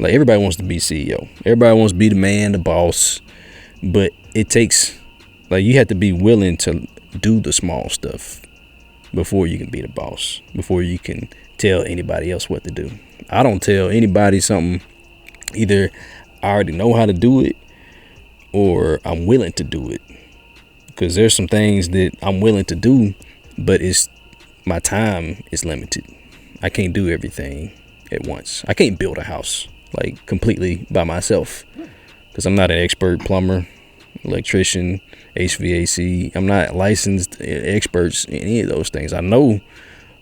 Like, everybody wants to be CEO. Everybody wants to be the man, the boss. But it takes, like, you have to be willing to do the small stuff before you can be the boss, before you can tell anybody else what to do. I don't tell anybody something. Either I already know how to do it or I'm willing to do it. Because there's some things that I'm willing to do, but my time is limited. I can't do everything at once. I can't build a house like completely by myself because I'm not an expert plumber, electrician, HVAC. I'm not licensed experts in any of those things. I know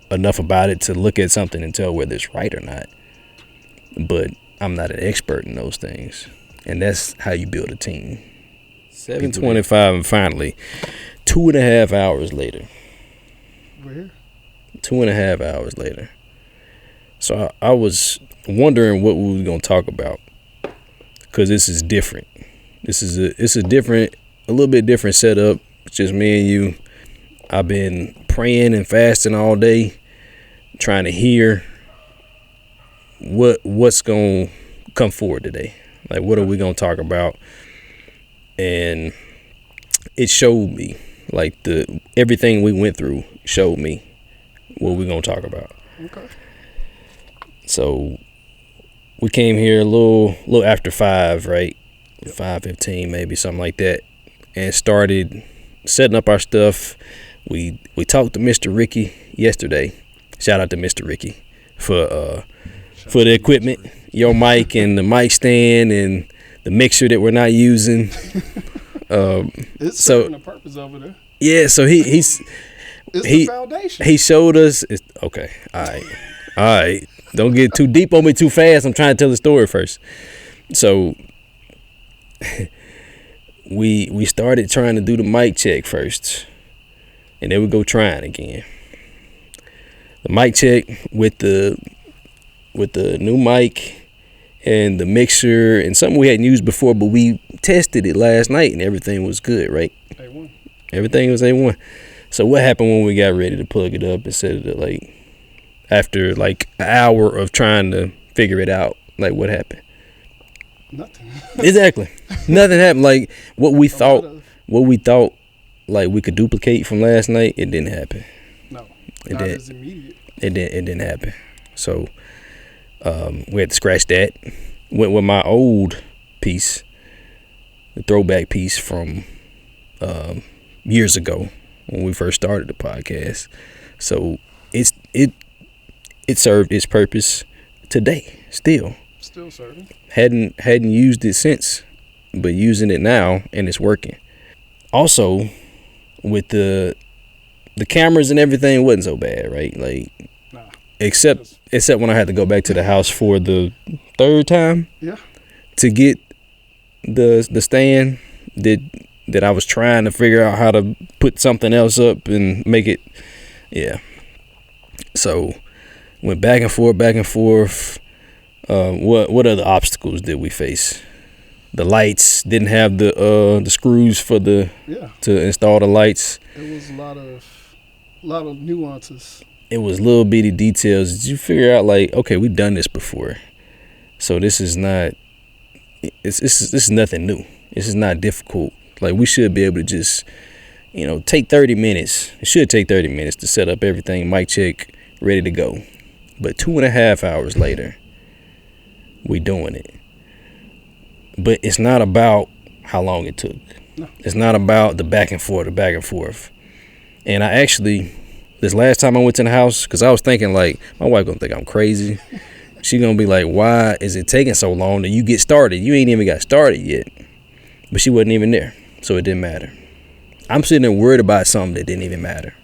enough about it to look at something and tell whether it's right or not, but I'm not an expert in those things. And that's how you build a team. 7:25, and finally 2.5 hours later. Where? 2.5 hours later. So I was wondering what we were gonna talk about, because this is different. It's a little bit different setup. It's just me and you. I've been praying and fasting all day, trying to hear what's gonna come forward today. Like, what are we gonna talk about? And it showed me, like, everything we went through showed me what we're gonna talk about. Okay. So we came here a little after 5, right? 5:15, maybe something like that, and started setting up our stuff. We talked to Mr. Ricky yesterday. Shout out to Mr. Ricky for the equipment, your mic and the mic stand and the mixer that we're not using. It's serving a purpose over there. Yeah, so it's the foundation. He showed us. Okay, all right. Don't get too deep on me too fast. I'm trying to tell the story first. So we started trying to do the mic check first, and then we go trying again. The mic check with the new mic and the mixer and something we hadn't used before, but we tested it last night and everything was good, right? A1. Everything was A1. So what happened when we got ready to plug it up and set it up, like, after like an hour of trying to figure it out? Like, what happened? Nothing. Exactly. Nothing happened. Like, what we thought like we could duplicate from last night, it didn't happen. No. Not as immediate. It didn't happen. So we had to scratch that. Went with my old piece, the throwback piece from years ago when we first started the podcast. So it served its purpose today. Still serving. Hadn't used it since, but using it now, and it's working. Also, with the cameras and everything, it wasn't so bad, right? Like, nah, except when I had to go back to the house for the third time. Yeah. To get the stand that I was trying to figure out how to put something else up and make it. Yeah. So went back and forth. What other obstacles did we face? The lights didn't have the screws for to install the lights. It was a lot of nuances. It was little bitty details. Did you figure out, like, okay, we've done this before, so this is not. This is nothing new. This is not difficult. Like, we should be able to just, take 30 minutes. It should take 30 minutes to set up everything, mic check, ready to go. But 2.5 hours later, we doing it. But it's not about how long it took. No. It's not about the back and forth. And I actually, this last time I went to the house, because I was thinking, like, my wife gonna think I'm crazy. She gonna be like, why is it taking so long that you get started? You ain't even got started yet. But she wasn't even there, so it didn't matter. I'm sitting there worried about something that didn't even matter.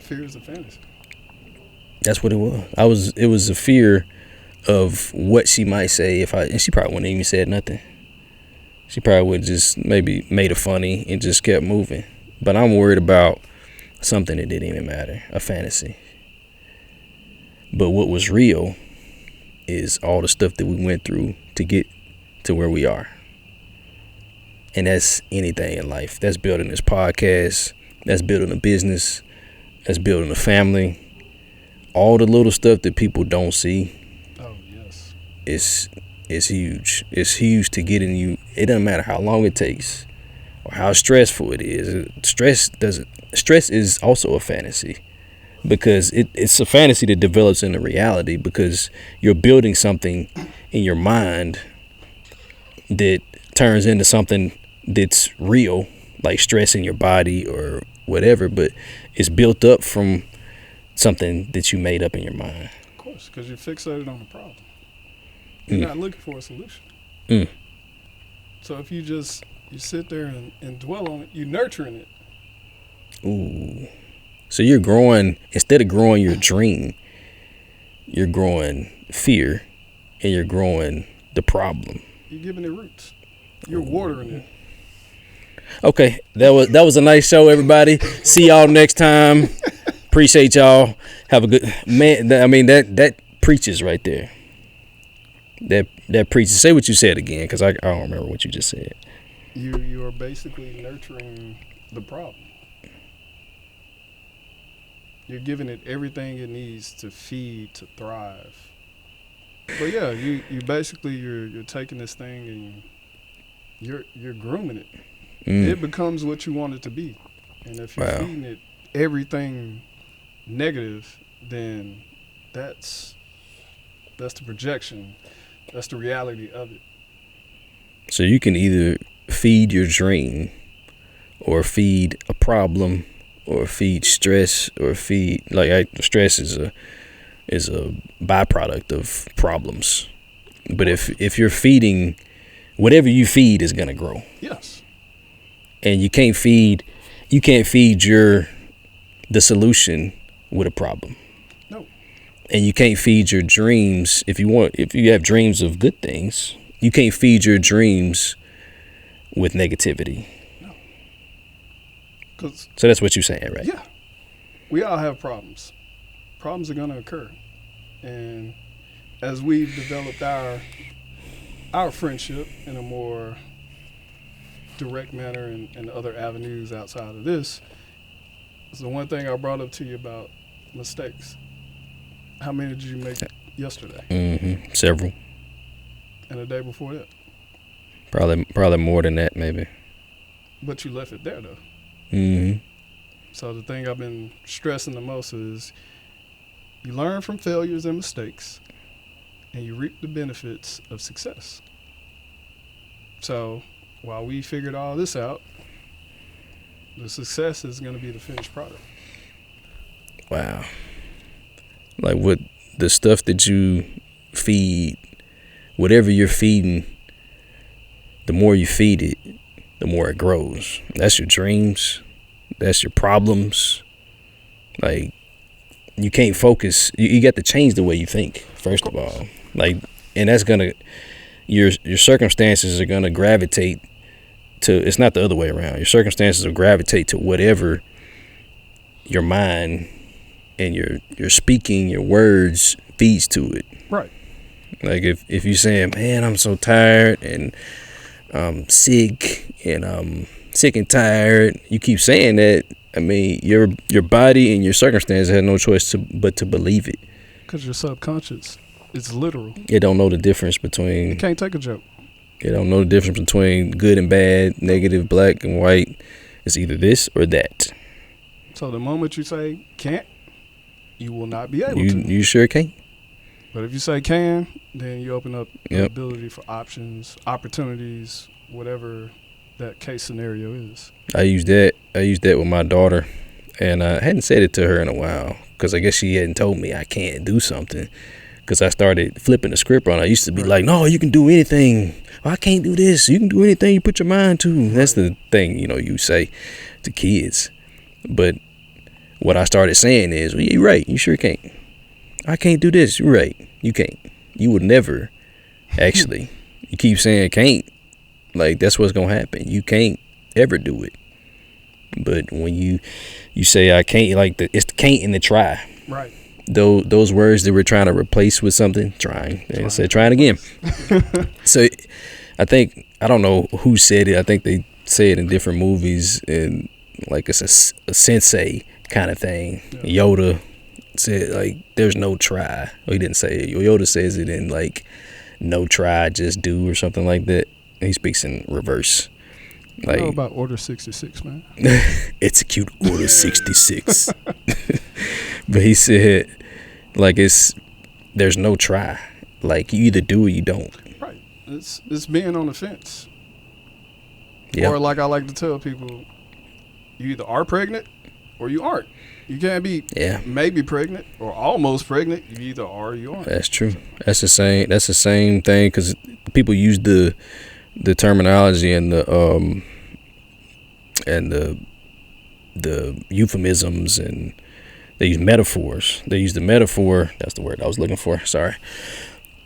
Fear is a fantasy. That's what it was. It was a fear of what she might say and she probably wouldn't even said nothing. She probably would just maybe made it funny and just kept moving. But I'm worried about something that didn't even matter, a fantasy. But what was real is all the stuff that we went through to get to where we are. And that's anything in life. That's building this podcast. That's building a business. That's building a family. All the little stuff that people don't see. Oh, yes. is huge. It's huge to get in you. It doesn't matter how long it takes or how stressful it is. Stress is also a fantasy, because it's a fantasy that develops into reality, because you're building something in your mind that turns into something that's real, like stress in your body or whatever, but it's built up from something that you made up in your mind. Of course, because you're fixated on the problem. You're not looking for a solution. So if you sit there and dwell on it, you're nurturing it. Ooh. So you're growing, instead of growing your dream, you're growing fear, and you're growing the problem. You're giving it roots. You're watering it. Okay, that was a nice show, everybody. See y'all next time. Appreciate y'all. Have a good man. I mean, that preaches right there. That preaches. Say what you said again, because I don't remember what you just said. You are basically nurturing the problem. You're giving it everything it needs to feed, to thrive. But yeah, you basically you're taking this thing and you're grooming it. It becomes what you want it to be. And if you're feeding it everything negative, then that's the projection. That's the reality of it. So you can either feed your dream, or feed a problem, or feed stress, or feed stress is a byproduct of problems. But if you're feeding, whatever you feed is gonna grow. Yes. And you can't feed the solution with a problem. No. And you can't feed your dreams if you have dreams of good things, you can't feed your dreams with negativity. No. So that's what you're saying, right? Yeah. We all have problems. Problems are going to occur. And as we've developed our friendship in a more direct manner and other avenues outside of this, is the one thing I brought up to you about mistakes. How many did you make yesterday? Several. And the day before that? Probably more than that, maybe. But you left it there, though. So the thing I've been stressing the most is you learn from failures and mistakes, and you reap the benefits of success. So while we figured all this out, the success is going to be the finished product. Wow. Like what the stuff that you feed, whatever you're feeding, the more you feed it, the more it grows. That's your dreams. That's your problems. Like, you can't focus. You got to change the way you think, first of all. Like, and that's gonna, your circumstances are gonna gravitate to. It's not the other way around. Your circumstances will gravitate to whatever your mind and your speaking, your words feeds to it. Right. Like if you're saying, man, I'm so tired and I'm sick and I'm sick and tired, you keep saying that. I mean, your body and your circumstances have no choice but to believe it. Because your subconscious is literal. It don't know the difference between. It can't take a joke. It don't know the difference between good and bad, negative, black and white. It's either this or that. So the moment you say can't, you will not be able to. You sure can't. But if you say can, then you open up the ability for options, opportunities, whatever that case scenario is. I used that with my daughter, and I hadn't said it to her in a while because I guess she hadn't told me I can't do something. Because I started flipping the script on. I used to be like, no, you can do anything. Oh, I can't do this. You can do anything you put your mind to. That's the thing, you say to kids. But what I started saying is, well, you're right. You sure can't. I can't do this. You're right. You can't. You would never. Actually, you keep saying can't. Like, that's what's going to happen. You can't ever do it. But when you say I can't, like, it's the can't and the try. Right. Those words that we're trying to replace with something, trying. They said trying again. So I think, I don't know who said it. I think they say it in different movies, and like it's a sensei kind of thing. Yeah. Yoda said, like, there's no try. Well, he didn't say it. Yoda says it in, like, no try, just do or something like that. He speaks in reverse. I know about Order 66, man. Execute Order 66. But he said, like, there's no try. Like, you either do or you don't. Right. It's being on the fence. Yep. Or like I like to tell people, you either are pregnant or you aren't. You can't be maybe pregnant or almost pregnant. You either are or you aren't. That's true. That's the same thing, because people use the terminology and the euphemisms, and they use metaphors. They use the metaphor. That's the word I was looking for. Sorry.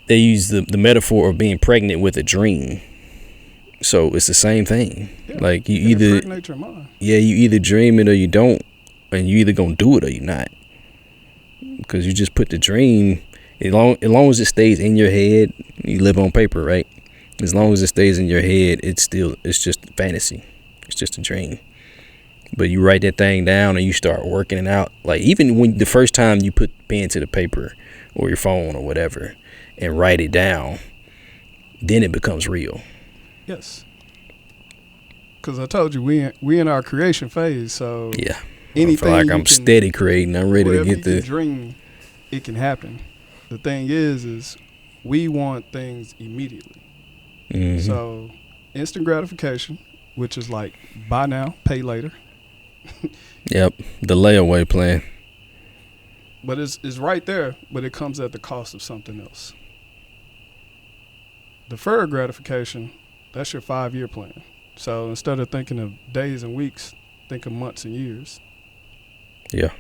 They use the metaphor of being pregnant with a dream. So it's the same thing. Yeah, like you either you either dream it or you don't, and you either gonna do it or you're not. Because you just put the dream, as long as it stays in your head, you live on paper, right? As long as it stays in your head, it's just fantasy. It's just a dream. But you write that thing down and you start working it out. Like, even when the first time you put pen to the paper or your phone or whatever and write it down, then it becomes real. Yes. Because I told you, we in our creation phase, so yeah. Anything I feel like I'm steady creating. I'm ready to get the dream. It can happen. The thing is we want things immediately. Mm-hmm. So instant gratification, which is like buy now, pay later. Yep, the layaway plan. But it's right there, but it comes at the cost of something else. Deferred gratification, that's your 5-year plan. So instead of thinking of days and weeks, think of months and years. Yeah.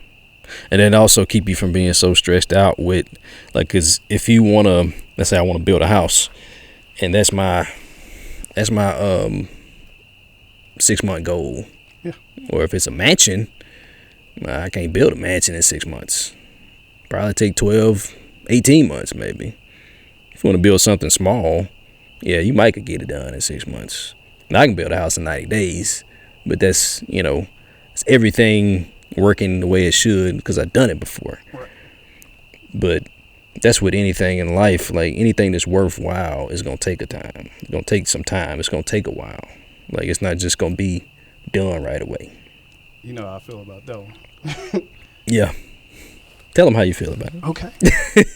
And then also keep you from being so stressed out with, like, because if you want to, let's say I want to build a house, and that's my 6-month goal. Yeah. Or if it's a mansion, I can't build a mansion in 6 months. Probably take 12, 18 months maybe. If you want to build something small, yeah, you might could get it done in 6 months. Now I can build a house in 90 days, but that's, it's everything working the way it should because I've done it before. Right. But that's with anything in life. Like, anything that's worthwhile is going to take a time. It's going to take some time. It's going to take a while. Like, it's not just going to be done right away. You know how I feel about that one. Yeah. Tell them how you feel about it. Okay.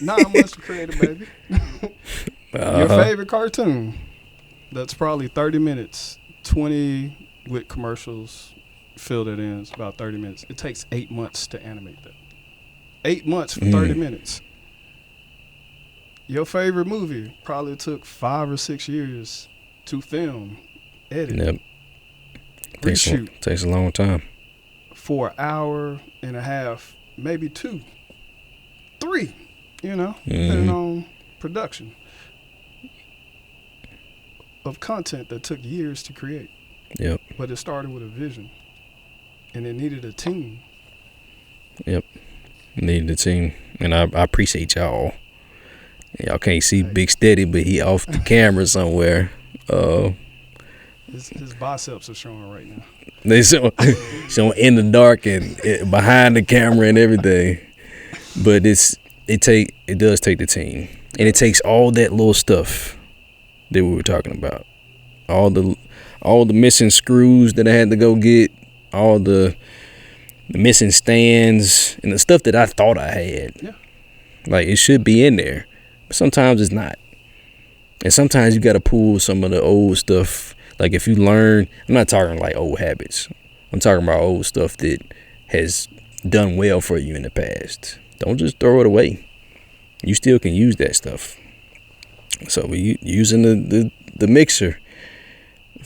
Not much creative, baby. Your favorite cartoon. That's probably 30 minutes. 20 with commercials. Fill that in. It's about 30 minutes. It takes 8 months to animate that. 8 months for 30 minutes. Your favorite movie probably took 5 or 6 years to film, edit, Yep. reshoot. Takes a long time. For an hour and a half, maybe 2, 3, depending on production of content that took years to create. Yep. But it started with a vision, and it needed a team. Yep. Needed a team. And I appreciate y'all. Y'all can't see Bigg Steady, but he off the camera somewhere. His biceps are showing right now. They showing in the dark and behind the camera and everything. But it does take the team, and it takes all that little stuff that we were talking about, all the missing screws that I had to go get, all the missing stands, and the stuff that I thought I had. Yeah. Like, it should be in there, but sometimes it's not. And sometimes you got to pull some of the old stuff. Like, if you learn, I'm not talking like old habits. I'm talking about old stuff that has done well for you in the past. Don't just throw it away. You still can use that stuff. So we using the mixer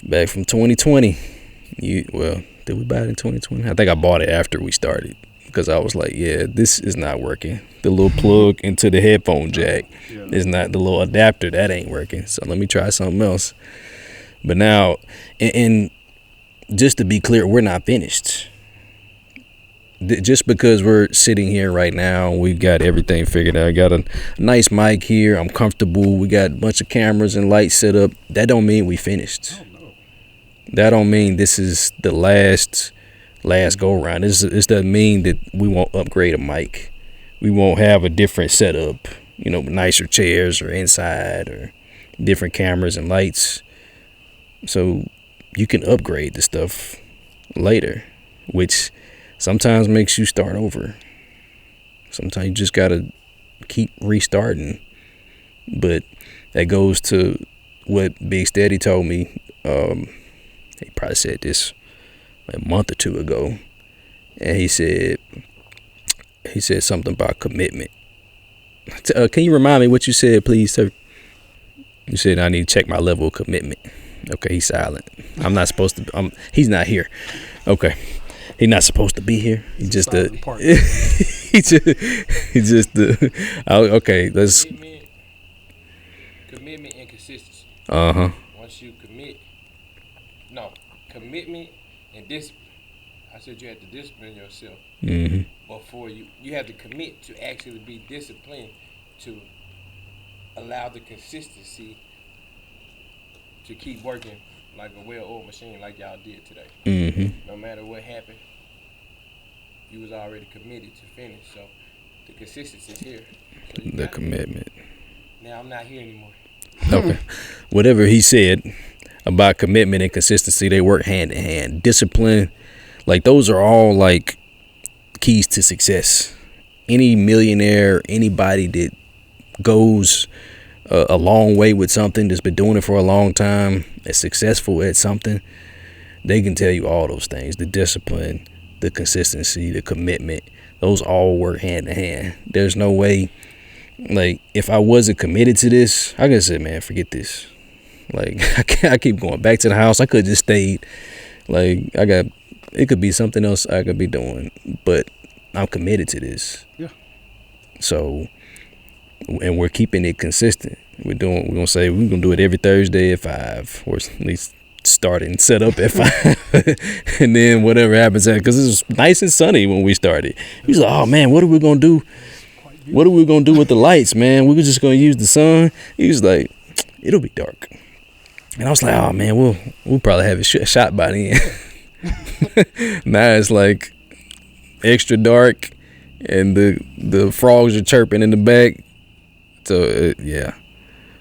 back from 2020. Did we buy it in 2020? I think I bought it after we started because I was like, yeah, this is not working. The little plug into the headphone jack is not, the little adapter, that ain't working. So let me try something else. But now, and just to be clear, we're not finished. Just because we're sitting here right now, we've got everything figured out. I got a nice mic here. I'm comfortable. We got a bunch of cameras and lights set up. That don't mean we finished. Oh, no. That don't mean this is the last go around. This doesn't mean that we won't upgrade a mic. We won't have a different setup, nicer chairs or inside or different cameras and lights, so you can upgrade the stuff later, which sometimes makes you start over. Sometimes you just gotta keep restarting. But that goes to what Bigg Steady told me. He probably said this a month or two ago, and he said something about commitment. Can you remind me what you said, please, sir? You said I need to check my level of commitment. Okay, he's silent. I'm not supposed to. He's not here. Okay, he's not supposed to be here. He just he just okay. Let's. Commitment and consistency. Once you commitment and discipline. I said you have to discipline yourself before you have to commit to actually be disciplined to allow the consistency to keep working like a well-oiled machine like y'all did today. No matter what happened, you was already committed to finish. So the consistency is here. So the commitment. Now I'm not here anymore. Okay. Whatever he said about commitment and consistency, they work hand in hand. Discipline, like those are all like keys to success. Any millionaire, anybody that goes a long way with something, that's been doing it for a long time, is successful at something, they can tell you all those things. The discipline, the consistency, the commitment, those all work hand in hand. There's no way, like, if I wasn't committed to this, I could say, man, forget this. Like, I keep going back to the house. I could just stayed. Like, it could be something else I could be doing, but I'm committed to this. Yeah. So, and we're keeping it consistent. We're gonna say we're gonna do it every Thursday at 5, or at least start and set up at 5, and then whatever happens, because it was nice and sunny when we started. He was like, "Oh man, what are we gonna do? What are we gonna do with the lights, man? We were just gonna use the sun." He was like, "It'll be dark," and I was like, "Oh man, we'll probably have it shot by then." Now it's like extra dark, and the frogs are chirping in the back. So yeah.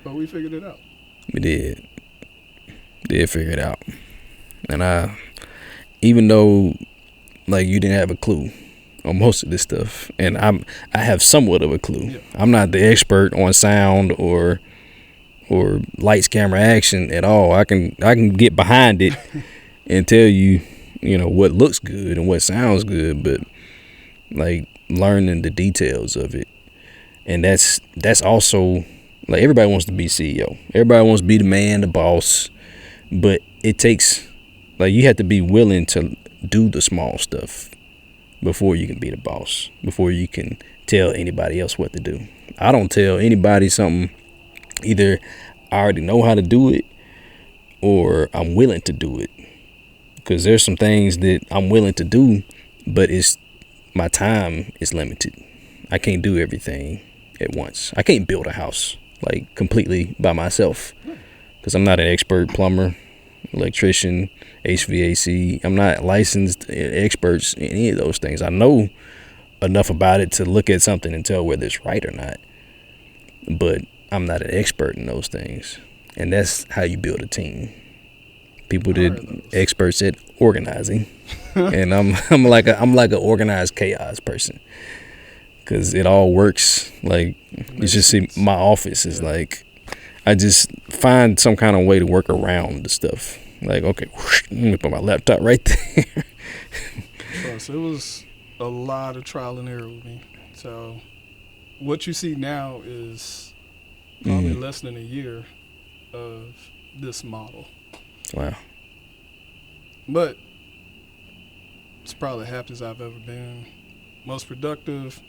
But we figured it out. We did figure it out, and even though like you didn't have a clue on most of this stuff, and I have somewhat of a clue. Yeah. I'm not the expert on sound or lights, camera, action at all. I can get behind it and tell you, what looks good and what sounds good, but like learning the details of it. And that's also, like, everybody wants to be CEO. Everybody wants to be the man, the boss, but it takes, like, you have to be willing to do the small stuff before you can be the boss, before you can tell anybody else what to do. I don't tell anybody something. Either I already know how to do it or I'm willing to do it, because there's some things that I'm willing to do, but my time is limited. I can't do everything at once. I can't build a house like completely by myself, because I'm not an expert plumber, electrician, HVAC. I'm not licensed experts in any of those things. I know enough about it to look at something and tell whether it's right or not, but I'm not an expert in those things. And that's how you build a team. People that experts at organizing, and I'm like an organized chaos person, because it all works. Like, you just see my office is like, I just find some kind of way to work around the stuff. Like, okay, let me put my laptop right there. So it was a lot of trial and error with me. So what you see now is probably less than a year of this model. Wow. But it's probably the happiest I've ever been. Most productive.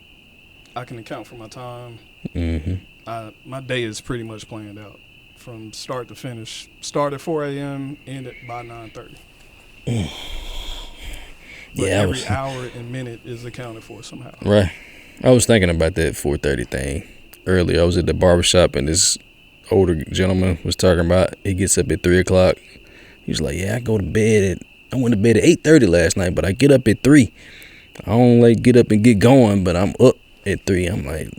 I can account for my time. My day is pretty much planned out from start to finish. Start at 4 a.m., end it by 9:30. But every hour and minute is accounted for somehow. Right. I was thinking about that 4:30 thing earlier. I was at the barbershop, and this older gentleman was talking about he gets up at 3 o'clock. He was like, "Yeah, I went to bed at 8:30 last night, but I get up at 3. I don't like get up and get going, but I'm up at 3. I'm like,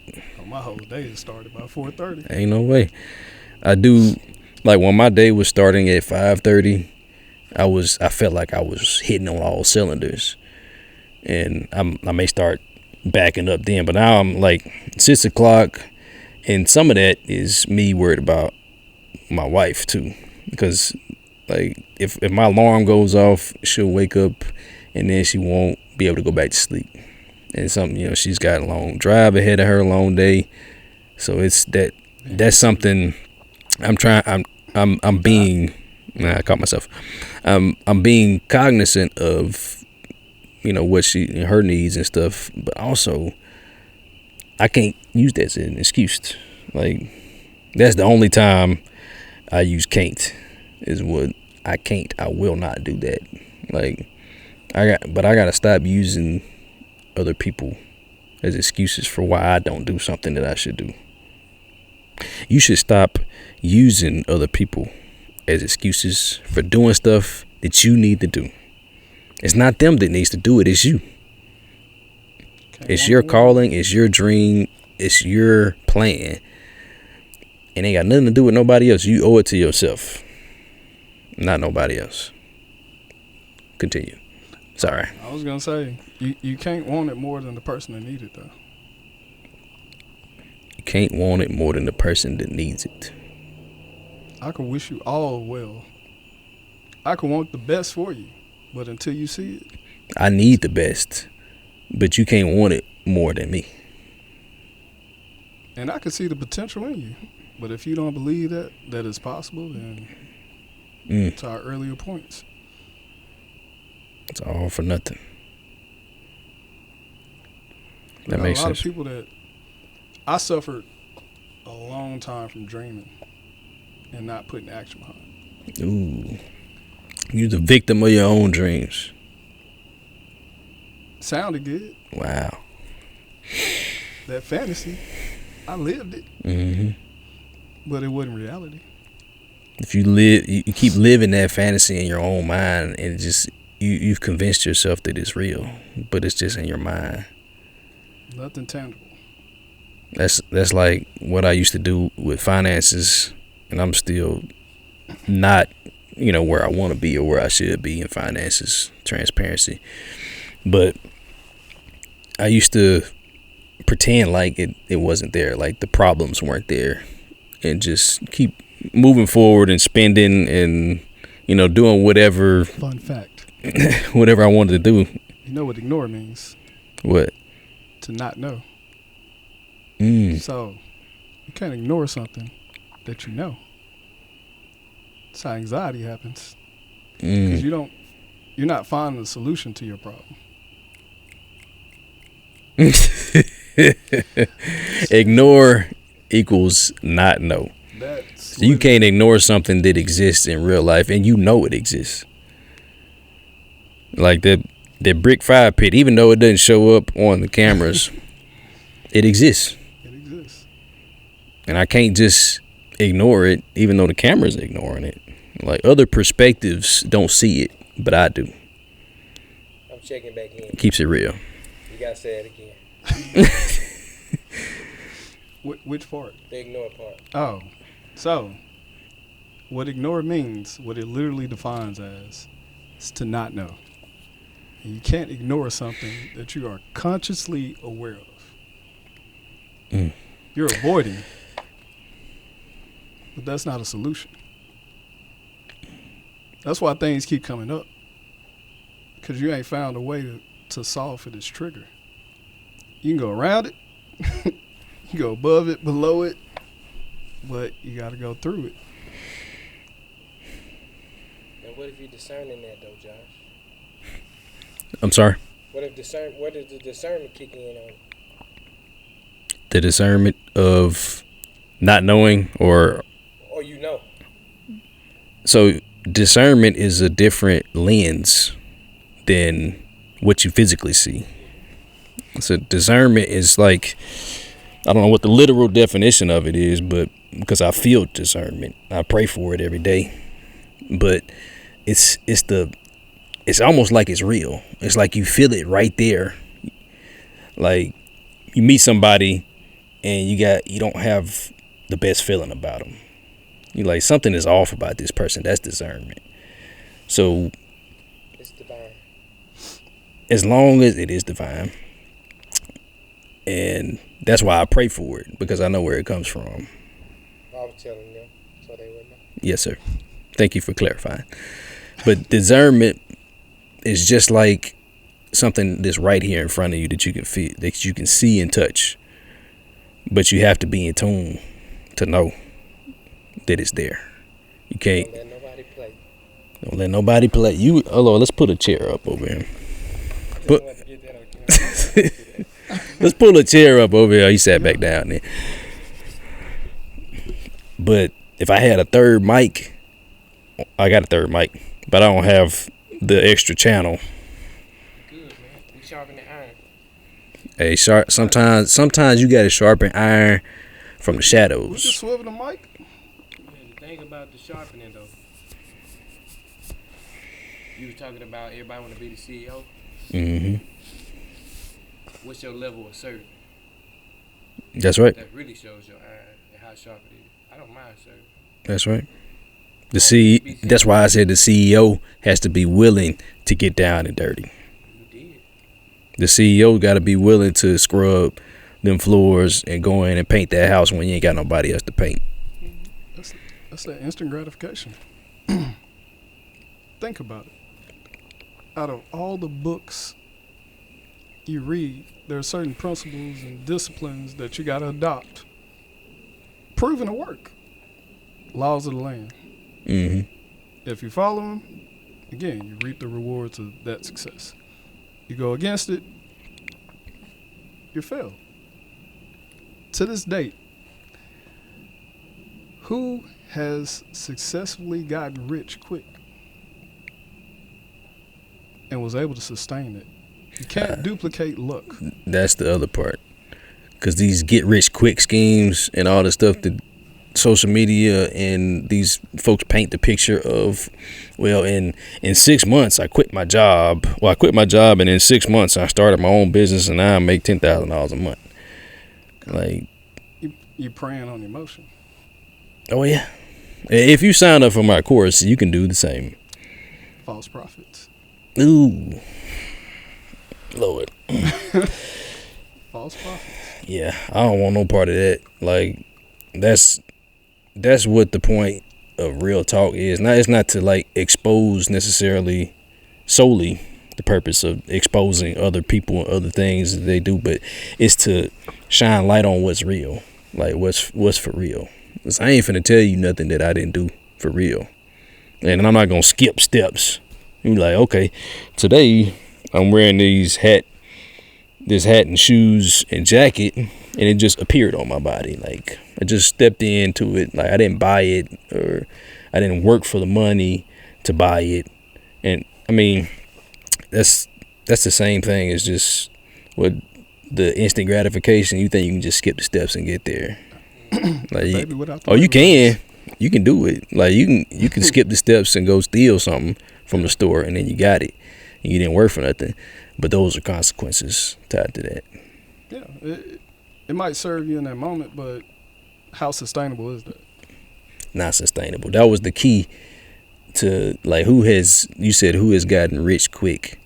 my whole day started by 4:30. Ain't no way. I do. Like when my day was starting at 5:30, I felt like I was hitting on all cylinders, and I may start backing up then. But now I'm like 6 o'clock, and some of that is me worried about my wife too, because like if my alarm goes off, she'll wake up, and then she won't be able to go back to sleep. And something, she's got a long drive ahead of her, a long day, so it's that's something I'm being. I caught myself. I'm being cognizant of, what her needs and stuff, but also I can't use that as an excuse. Like that's the only time I use can't is what I can't. I will not do that. Like I gotta stop using other people as excuses for why I don't do something that I should do. You should stop using other people as excuses for doing stuff that you need to do. It's not them that needs to do it, it's you. It's your calling, it's your dream, it's your plan. It ain't got nothing to do with nobody else. You owe it to yourself, not nobody else. Continue. Sorry. I was gonna say you can't want it more than the person that needs it though. You can't want it more than the person that needs it. I can wish you all well. I can want the best for you, but until you see it, I need the best, but you can't want it more than me. And I can see the potential in you, but if you don't believe that it's possible, then to our earlier points, it's all for nothing. That makes sense. A lot of people that I suffered a long time from dreaming and not putting action behind. Ooh, you're the victim of your own dreams. Sounded good. Wow. That fantasy, I lived it. Mm-hmm. But it wasn't reality. If you keep living that fantasy in your own mind, and you've convinced yourself that it's real, but it's just in your mind. Nothing tangible. That's like what I used to do with finances, and I'm still not, where I want to be or where I should be in finances, transparency. But I used to pretend like it wasn't there, like the problems weren't there, and just keep moving forward and spending and, doing whatever. Fun fact. Whatever I wanted to do. You know what ignore means? What? To not know. Mm. So you can't ignore something that you know. That's how anxiety happens. Because you're not finding a solution to your problem. Ignore equals not know. So you can't ignore something that exists in real life, and it exists. Like that brick fire pit, even though it doesn't show up on the cameras, it exists. It exists. And I can't just ignore it, even though the camera's ignoring it. Like other perspectives don't see it, but I do. I'm checking back in. It keeps it real. You gotta say it again. Which part? The ignore part. Oh, so what ignore means, what it literally defines as, is to not know. And you can't ignore something that you are consciously aware of. You're avoiding, but that's not a solution. That's why things keep coming up, because you ain't found a way to solve for this trigger. You can go around it, you go above it, below it, but you got to go through it. And what if you're discerning that though, Josh? I'm sorry? What if the discernment kick in on? The discernment of not knowing or So discernment is a different lens than what you physically see. So discernment is like, I don't know what the literal definition of it is, but because I feel discernment, I pray for it every day. But it's almost like it's real. It's like you feel it right there. Like you meet somebody and you don't have the best feeling about them. You like something is off about this person. That's discernment. So It's divine. as long as it is divine, and that's why I pray for it, because I know where it comes from. I was telling them so they would know. Yes, sir. Thank you for clarifying. But discernment is just like something that's right here in front of you that you can feel, that you can see and touch. But you have to be in tune to know that it's there. You can't. Don't let nobody play. Don't let nobody play. You, hello, let's put a chair up over here. Put, I want to get that on camera. let's pull a chair up over here. He sat back down there. But if I had a third mic, I got a third mic, but I don't have the extra channel. Good, man. We sharpen the iron. Hey, sharp. Sometimes you gotta sharpen iron from the We just shadows. swivel the mic. Yeah, the thing about the sharpening, though, you were talking about everybody want to be the CEO. Mm-hmm. What's your level of serving? That's right. That really shows your iron and how sharp it is. I don't mind serving. That's right. That's why I said the CEO has to be willing to get down and dirty. You did. The CEO got to be willing to scrub them floors and go in and paint that house when you ain't got nobody else to paint. That's that instant gratification. Think about it. Out of all the books you read, there are certain principles and disciplines that you got to adopt. Proven to work. Laws of the land. Mm-hmm. If you follow them, again, you reap the rewards of that success. You go against it, you fail. To this date, who has successfully gotten rich quick and was able to sustain it? You can't duplicate luck. That's the other part. Because these get rich quick schemes and all the stuff that social media and these folks paint the picture of, well, in 6 months I quit my job. Well, I quit my job, and in 6 months I started my own business, and now I make $10,000 a month. Like, You preying on emotion. oh yeah. If you sign up for my course, you can do the same. False prophets. Ooh, Lord. False prophets. Yeah, I don't want no part of that. Like, that's what the point of real talk is. It's not to like expose necessarily solely the purpose of exposing other people and other things that they do, but it's to shine light on what's real, like what's for real. 'Cause I ain't finna tell you nothing that I didn't do for real, and I'm not gonna skip steps. You like, okay, today I'm wearing this hat and shoes and jacket, and it just appeared on my body. Like, I just stepped into it. Like, I didn't buy it, or I didn't work for the money to buy it. And I mean, that's the same thing as just with the instant gratification. You think you can just skip the steps and get there? Like, you can do it. Like, you can skip the steps and go steal something from the store, and then you got it, and you didn't work for nothing. But those are consequences tied to that. Yeah, it might serve you in that moment, but how sustainable is that? Not sustainable. That was the key to, like, who has gotten rich quick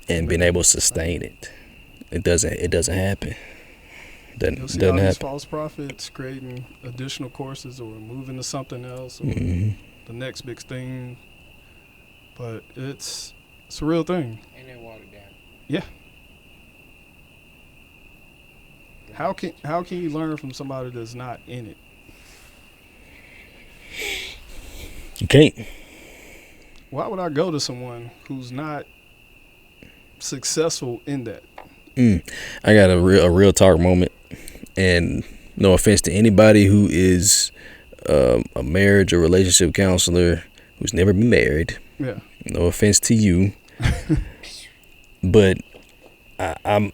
and been able to sustain it. It doesn't happen. You'll see all these false prophets creating additional courses or moving to something else or the next big thing. But it's a real thing. And then watered down. Yeah. How can you learn from somebody that's not in it? You can't. Why would I go to someone who's not successful in that? I got a real talk moment, and no offense to anybody who is a marriage or relationship counselor who's never been married. Yeah. No offense to you, but I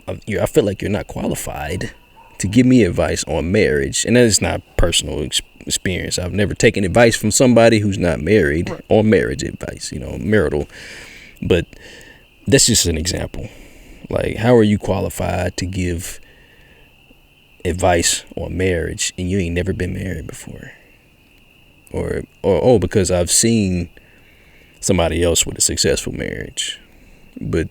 feel like you're not qualified to give me advice on marriage, and that is not personal experience. I've never taken advice from somebody who's not married on marriage advice, marital. But that's just an example. Like, how are you qualified to give advice on marriage and you ain't never been married before? or because I've seen somebody else with a successful marriage, but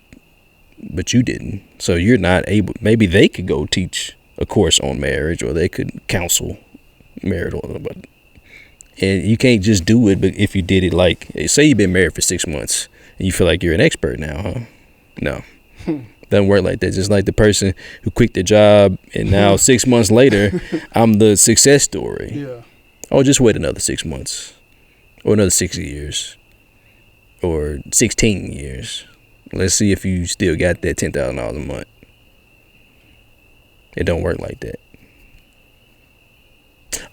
you didn't, so you're not able. Maybe they could go teach a course on marriage, or they could counsel marital, but and you can't just do it. But if you did it, like, say you've been married for 6 months and you feel like you're an expert now, huh? No. Doesn't work like that. Just like the person who quit their job and now 6 months later, I'm the success story. Yeah. Oh, just wait another 6 months, or another 6 years, or 16 years. Let's see if you still got that $10,000 a month. It don't work like that.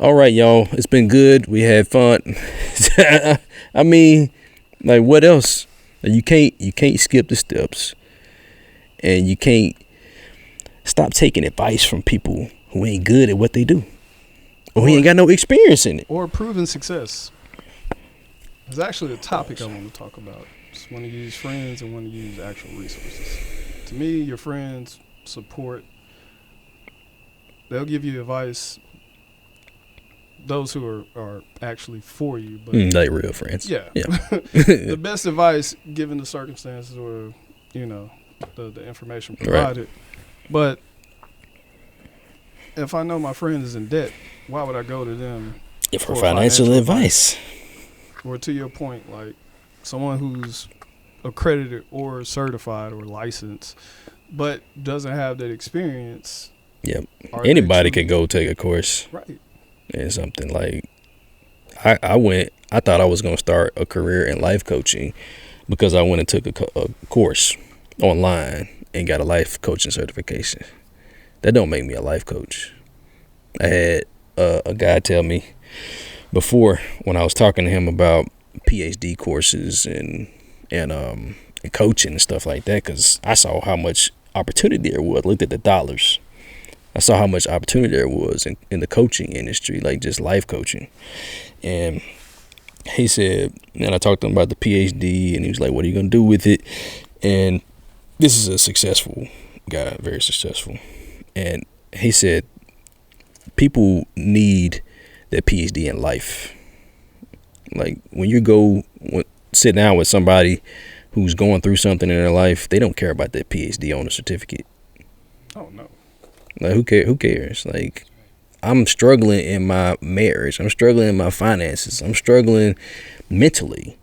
All right, y'all. It's been good. We had fun. I mean, like, what else? You can't skip the steps, and you can't stop taking advice from people who ain't good at what they do, or who ain't got no experience in it, or proven success. There's actually a topic I want to talk about. Just want to use friends and want to use actual resources. To me, your friends support. They'll give you advice. Those who are actually for you, but like real friends. Yeah. The best advice given the circumstances, or the information provided. Right. But if I know my friend is in debt, why would I go to them for financial advice? Or to your point, like someone who's accredited or certified or licensed, but doesn't have that experience. Yep. Anybody can go take a course. Right. And something like, I thought I was going to start a career in life coaching because I went and took a course online and got a life coaching certification. That don't make me a life coach. I had a guy tell me before, when I was talking to him about PhD courses and coaching and stuff like that, because I saw how much opportunity there was. Looked at the dollars. I saw how much opportunity there was in the coaching industry, like just life coaching. And he said, and I talked to him about the PhD, and he was like, what are you going to do with it? And this is a successful guy, very successful. And he said, people need that PhD in life. Like when you sit down with somebody who's going through something in their life, they don't care about that PhD on a certificate. Oh, no. Like, who cares? Like, I'm struggling in my marriage. I'm struggling in my finances. I'm struggling mentally.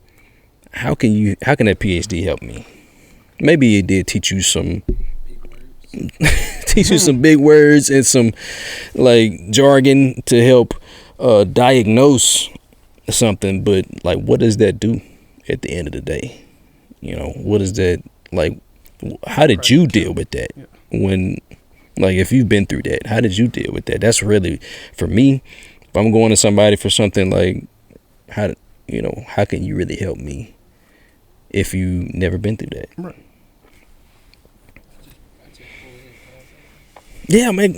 How can that PhD help me? Maybe it did teach you some big words and some like jargon to help diagnose something, but like, what does that do at the end of the day? What is that like? How did you deal with that when? Like, if you've been through that, how did you deal with that? That's really, for me, if I'm going to somebody for something, like, how can you really help me if you never been through that? Right. Yeah, man.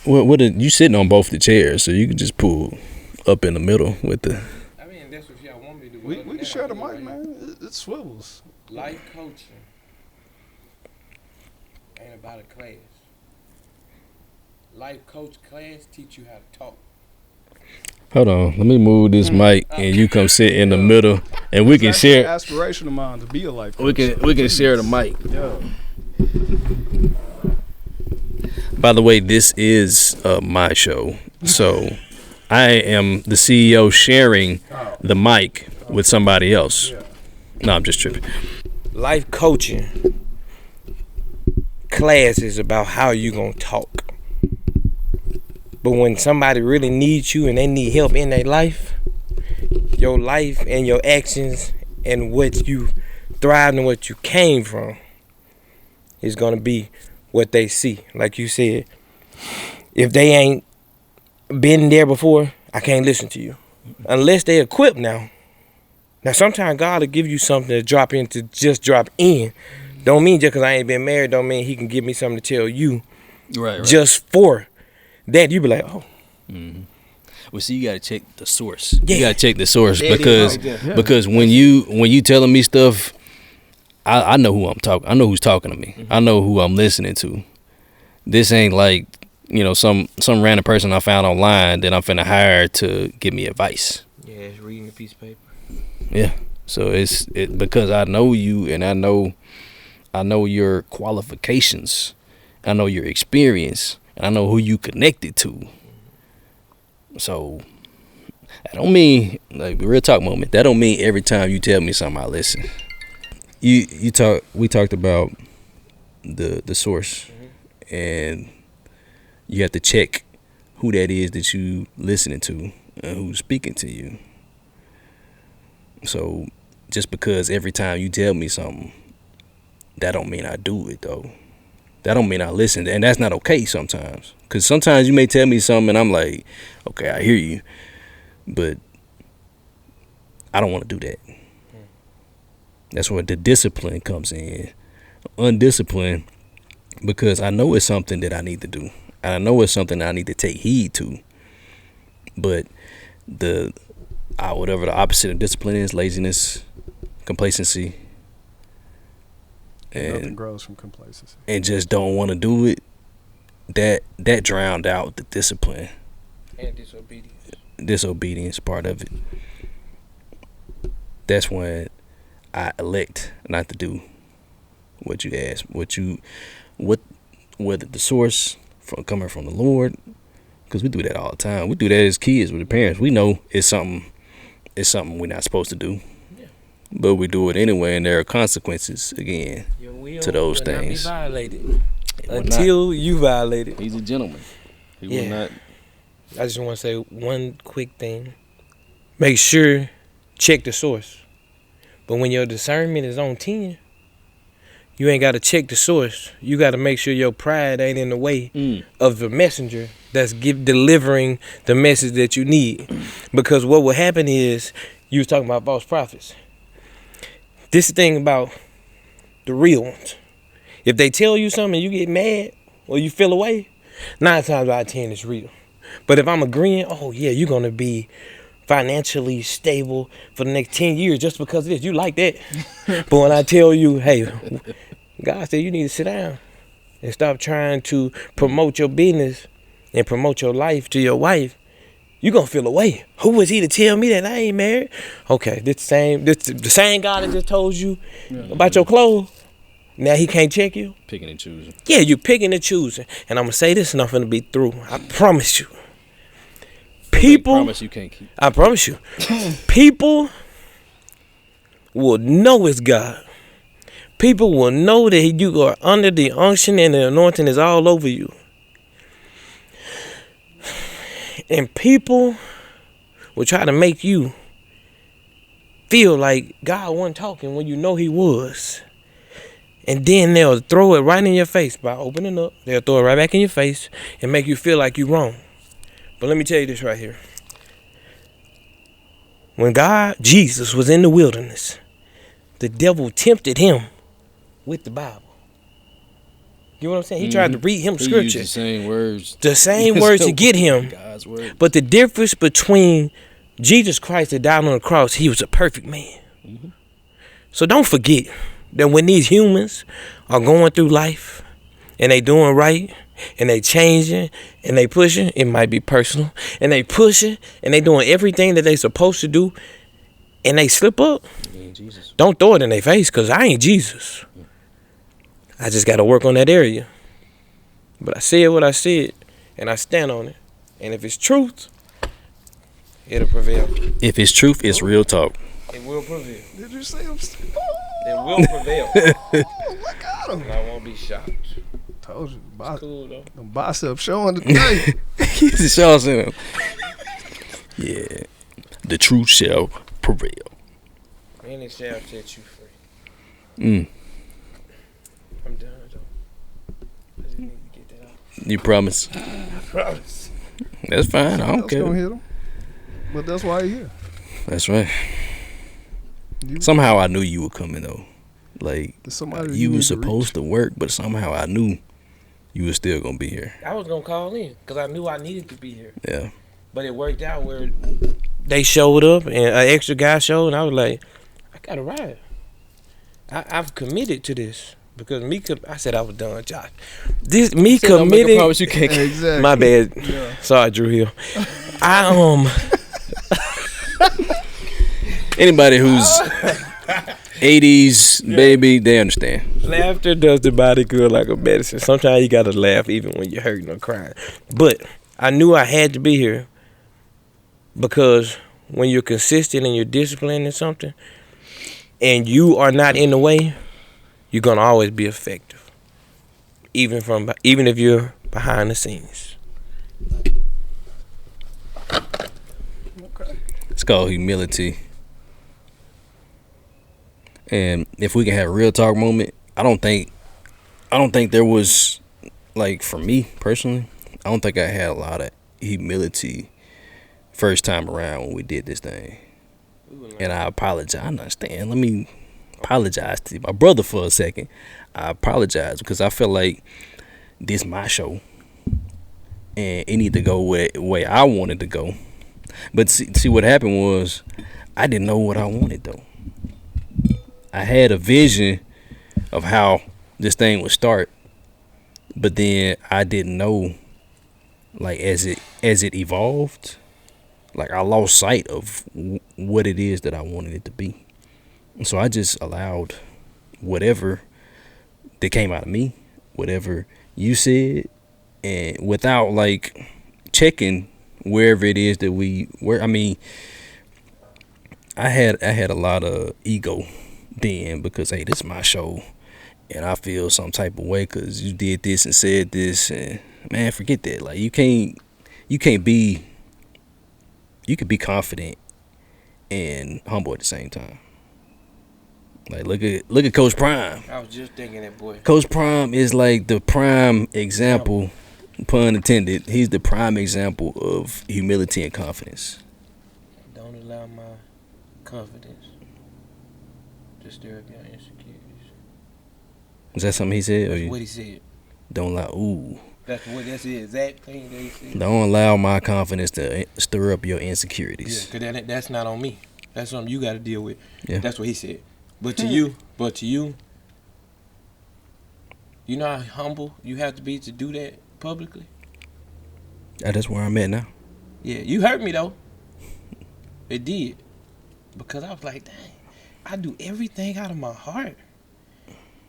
What you sitting on both the chairs, so you can just pull up in the middle with the. I mean, that's what y'all want me to do. We can share the mic, man. It swivels. Life coaching ain't about a class. Life coach class teach you how to talk. Hold on, let me move this mic and you come sit in the middle, and we can share. Aspiration of mine to be a life coach. We can share the mic. Yeah. By the way, this is my show, so I am the CEO sharing the mic with somebody else. Yeah. No, I'm just tripping. Life coaching class is about how you gonna talk. But when somebody really needs you and they need help in their life, your life and your actions and what you thrived and what you came from is gonna be what they see. Like you said, if they ain't been there before, I can't listen to you unless they equipped now. Now sometimes God will give you something to drop in, to just drop in. Don't mean just because I ain't been married don't mean he can give me something to tell you. Right. Just for that, you be like, oh. Mm-hmm. Well, see, you gotta check the source. Yeah. You gotta check the source because Yeah. when you telling me stuff, I know who I'm talking. I know who's talking to me. Mm-hmm. I know who I'm listening to. This ain't like some random person I found online that I'm finna hire to give me advice. Yeah, it's reading a piece of paper. Yeah. So it's because I know you, and I know your qualifications, I know your experience, and I know who you connected to. So I don't mean, like, real talk moment, that don't mean every time you tell me something I listen. We talked about the source, and you have to check who that is that you listening to and who's speaking to you. So just because every time you tell me something, that don't mean I do it, though. That don't mean I listen, and that's not okay sometimes. Because sometimes you may tell me something and I'm like, okay, I hear you, but I don't want to do that. That's where the discipline comes in. Undisciplined, because I know it's something that I need to do. And I know it's something I need to take heed to. But whatever the opposite of discipline is, laziness, complacency, Nothing grows from complacency. And just don't want to do it, that drowned out the discipline. And disobedience. Disobedience part of it. That's when I elect not to do what you ask, whether the source coming from the Lord, because we do that all the time. We do that as kids with the parents. We know it's something we're not supposed to do, but we do it anyway, and there are consequences again to those things. Not be violated until you violate it. He's a gentleman. He will not. I just want to say one quick thing. Make sure, check the source. But when your discernment is on 10, you ain't got to check the source. You got to make sure your pride ain't in the way of the messenger that's delivering the message that you need. Because what will happen is, you was talking about false prophets. This is the thing about the real ones. If they tell you something and you get mad or you feel away, 9 times out of 10 it's real. But if I'm agreeing, oh yeah, you're going to be financially stable for the next 10 years just because of this, you like that. But when I tell you, hey, God said you need to sit down and stop trying to promote your business and promote your life to your wife, you're going to feel away. Who was he to tell me that I ain't married? Okay, this the same God that just told you about your clothes. Now he can't check you? Picking and choosing. Yeah, you're picking and choosing. And I'm going to say this and I'm going to be through. I promise you. People, promise you can't keep. I promise you. People will know it's God. People will know that you are under the unction and the anointing is all over you. And people will try to make you feel like God wasn't talking when you know he was. And then they'll throw it right in your face by opening up. They'll throw it right back in your face and make you feel like you're wrong. But let me tell you this right here. When Jesus was in the wilderness, the devil tempted him with the Bible. You know what I'm saying? He tried to read him scripture. He used the same words. The same words to get him. God's word. But the difference between Jesus Christ that died on the cross, he was a perfect man. Mm-hmm. So don't forget that when these humans are going through life and they doing right and they changing and they pushing, it might be personal, and they pushing and they doing everything that they supposed to do and they slip up, don't throw it in their face, because I ain't Jesus. I just got to work on that area. But I said what I said and I stand on it. And if it's truth, it'll prevail. If it's truth, it's real talk. It will prevail. Did you say I'm It will prevail. Look at him. And I won't be shocked. Told you. It's cool though. The biceps showing today. He's the shows in him. Yeah. The truth shall prevail. And it shall set you free. I'm done though. I just need to get that out. You promise? I promise. That's fine. I don't care. Gonna hit him. But that's why he's here. That's right. Somehow I knew you were coming though. Like, you were supposed to work, but somehow I knew you were still gonna be here. I was gonna call in because I knew I needed to be here. Yeah. But it worked out where they showed up and an extra guy showed, and I was like, I gotta ride. I've committed to this. Because I said I was done, Josh. This me Don't make a committing. promise you can't. Exactly. My bad. Yeah. Sorry, Drew Hill. Anybody who's 80s baby, they understand. Laughter does the body good like a medicine. Sometimes you gotta laugh even when you're hurting or crying. But I knew I had to be here because when you're consistent and you're disciplined in something, and you are not in the way, you're gonna always be effective. Even if you're behind the scenes. Okay. It's called humility. And if we can have a real talk moment, I don't think there was, like, for me personally, I don't think I had a lot of humility first time around when we did this thing. And I apologize. I understand. Let me apologize to my brother for a second. I apologize because I feel like this my show and it need to go the way I wanted to go. But see what happened was I didn't know what I wanted though. I had a vision of how this thing would start, but then I didn't know, like, as it evolved, like I lost sight of what it is that I wanted it to be. So I just allowed whatever that came out of me, whatever you said, and without like checking wherever it is that we were. I mean, I had a lot of ego then because, hey, this is my show and I feel some type of way because you did this and said this, and man, forget that. Like you can be confident and humble at the same time. Like look at Coach Prime. I was just thinking that, boy. Coach Prime is like the prime example, pun intended. He's the prime example of humility and confidence. Don't allow my confidence to stir up your insecurities. Is that something he said? That's what he said. Don't allow. Ooh. That's the exact thing that he said. Don't allow my confidence to stir up your insecurities. Yeah, because that's not on me. That's something you got to deal with. Yeah. That's what he said. But to you, you know how humble you have to be to do that publicly? That's where I'm at now. Yeah, you hurt me though. It did. Because I was like, dang, I do everything out of my heart.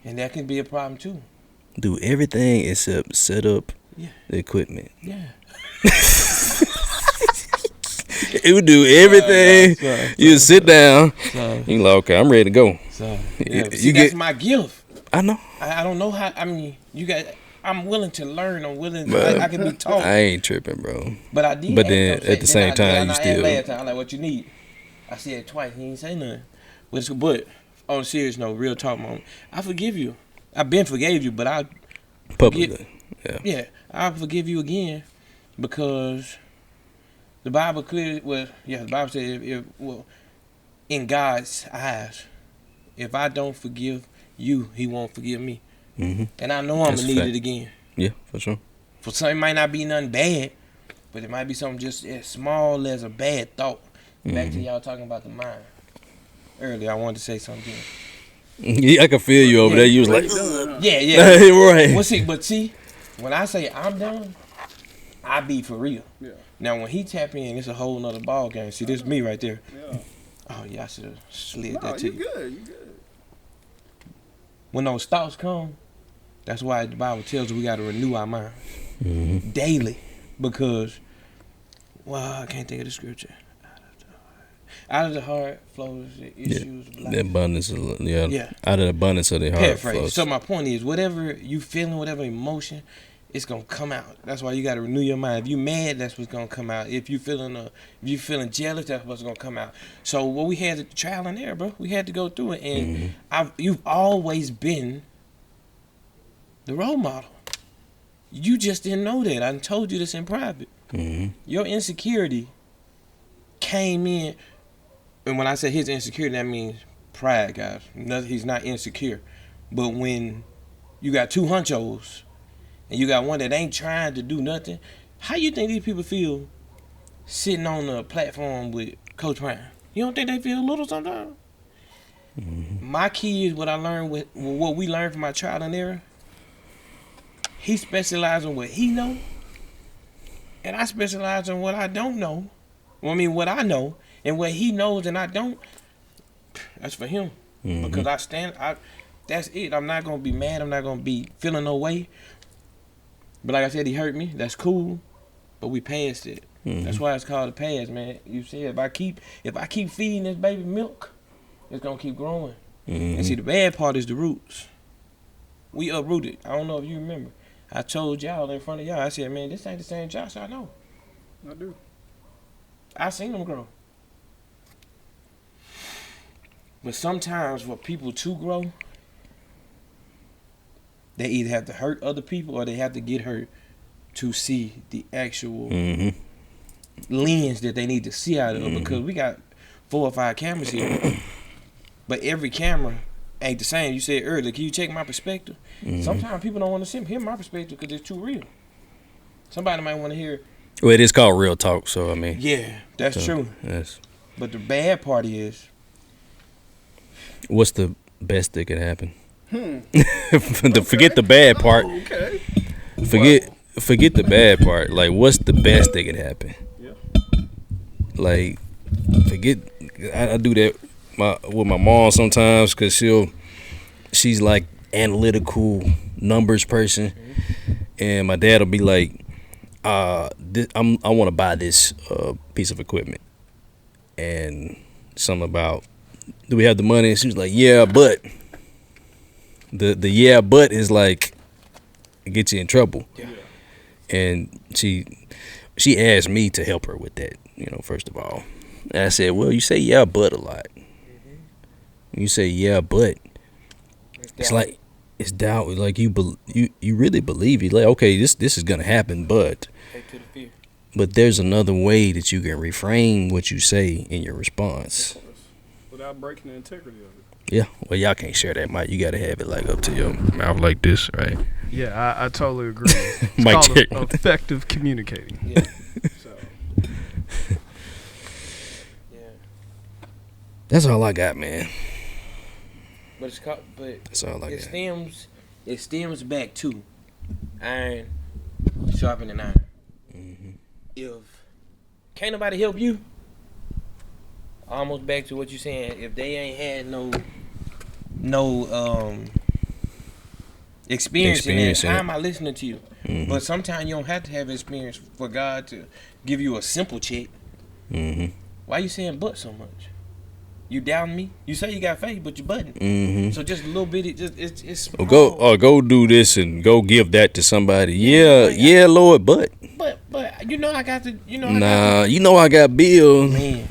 And that can be a problem too. Do everything except set up the equipment. Yeah. It would do everything. You sit down. You like, okay, I'm ready to go. That's my gift. I know. I don't know how. I mean, I'm willing to learn. I'm willing. I can be taught. I ain't tripping, bro. But I did. But then at the same time, you still. Last time, I'm like, what you need? I said it twice. He didn't say nothing. But on a serious note, real talk, moment. I forgive you. I've been forgave you, but I Publicly. Yeah, I forgive you again because the Bible clearly, the Bible said, in God's eyes, if I don't forgive you, He won't forgive me. Mm-hmm. And I know I'm gonna need it again. Yeah, for sure. For some, it might not be nothing bad, but it might be something just as small as a bad thought. Back to y'all talking about the mind. Earlier, I wanted to say something. Yeah, I can feel you over there. You was like, yeah. Right. Well, see, when I say I'm done, I be for real. Yeah. Now, when he tap in, it's a whole nother ball game. See, this is me right there. Yeah. Oh, yeah, I should have slid No, that to you you. good. You good. When those thoughts come, that's why the Bible tells us we got to renew our minds daily. Because, I can't think of the scripture. Out of the heart flows the issues of life. The abundance of, out of the abundance of the heart Paraphrase. flows. So my point is, whatever you feeling, whatever emotion, it's gonna come out. That's why you gotta renew your mind. If you mad, that's what's gonna come out. If you feeling jealous, that's what's gonna come out. So what we had to trial and error, bro. We had to go through it, and you've always been the role model. You just didn't know that. I told you this in private. Your insecurity came in. And when I say his insecurity, that means pride, guys. He's not insecure. But when you got two hunchos and you got one that ain't trying to do nothing, how you think these people feel sitting on a platform with Coach Prime? You don't think they feel a little sometimes? My kids, what I learned with what we learned from my trial and error, he specialized in what he know, and I specialize in what I don't know. Well, I mean, what I know and what he knows and I don't. That's for him, because that's it. I'm not gonna be mad. I'm not gonna be feeling no way. But like I said, he hurt me. That's cool, but we passed it. That's why it's called a pass, man. You see, if I keep feeding this baby milk, it's gonna keep growing. And see, the bad part is the roots. We uprooted. I don't know if you remember. I told y'all in front of y'all. I said, man, this ain't the same Josh I know. I do. I seen them grow. But sometimes for people to grow, they either have to hurt other people or they have to get hurt to see the actual lens that they need to see out of. Because we got 4 or 5 cameras here, but every camera ain't the same. You said earlier, can you check my perspective? Sometimes people don't want to hear my perspective because it's too real. Somebody might want to hear. Well, it is called real talk, so I mean. Yeah, that's true. Yes. But the bad part is. What's the best that could happen? Forget the bad part. Okay. Forget the bad part. Like, what's the best that could happen? Yeah. Like, forget. I do that with my mom sometimes because she's like analytical numbers person, and my dad will be like, I want to buy this piece of equipment, and something about, do we have the money? And she was like, yeah, but the yeah, but is like, it gets you in trouble. Yeah. And she asked me to help her with that, first of all. And I said, well, you say yeah, but a lot. You say yeah, but it's like, it's doubt. Like you really believe it. Like, okay, this is gonna happen, but there's another way that you can reframe what you say in your response without breaking the integrity of it. Yeah, well, y'all can't share that mic. You gotta have it like up to your mouth like this, right? Yeah, I totally agree. It's Mic called check. effective communicating. Yeah. So That's all I got, man. But That's all I got. It stems back to iron sharpening iron. If can't nobody help you, almost back to what you saying. If they ain't had no experience in it, how am I listening to you? But sometimes you don't have to have experience for God to give you a simple check. Why you saying but so much? You doubting me? You say you got faith, but you butting. So just a little bit. It's small. Go do this and go give that to somebody. Yeah, Lord, but you know I got to. I got bills. Man.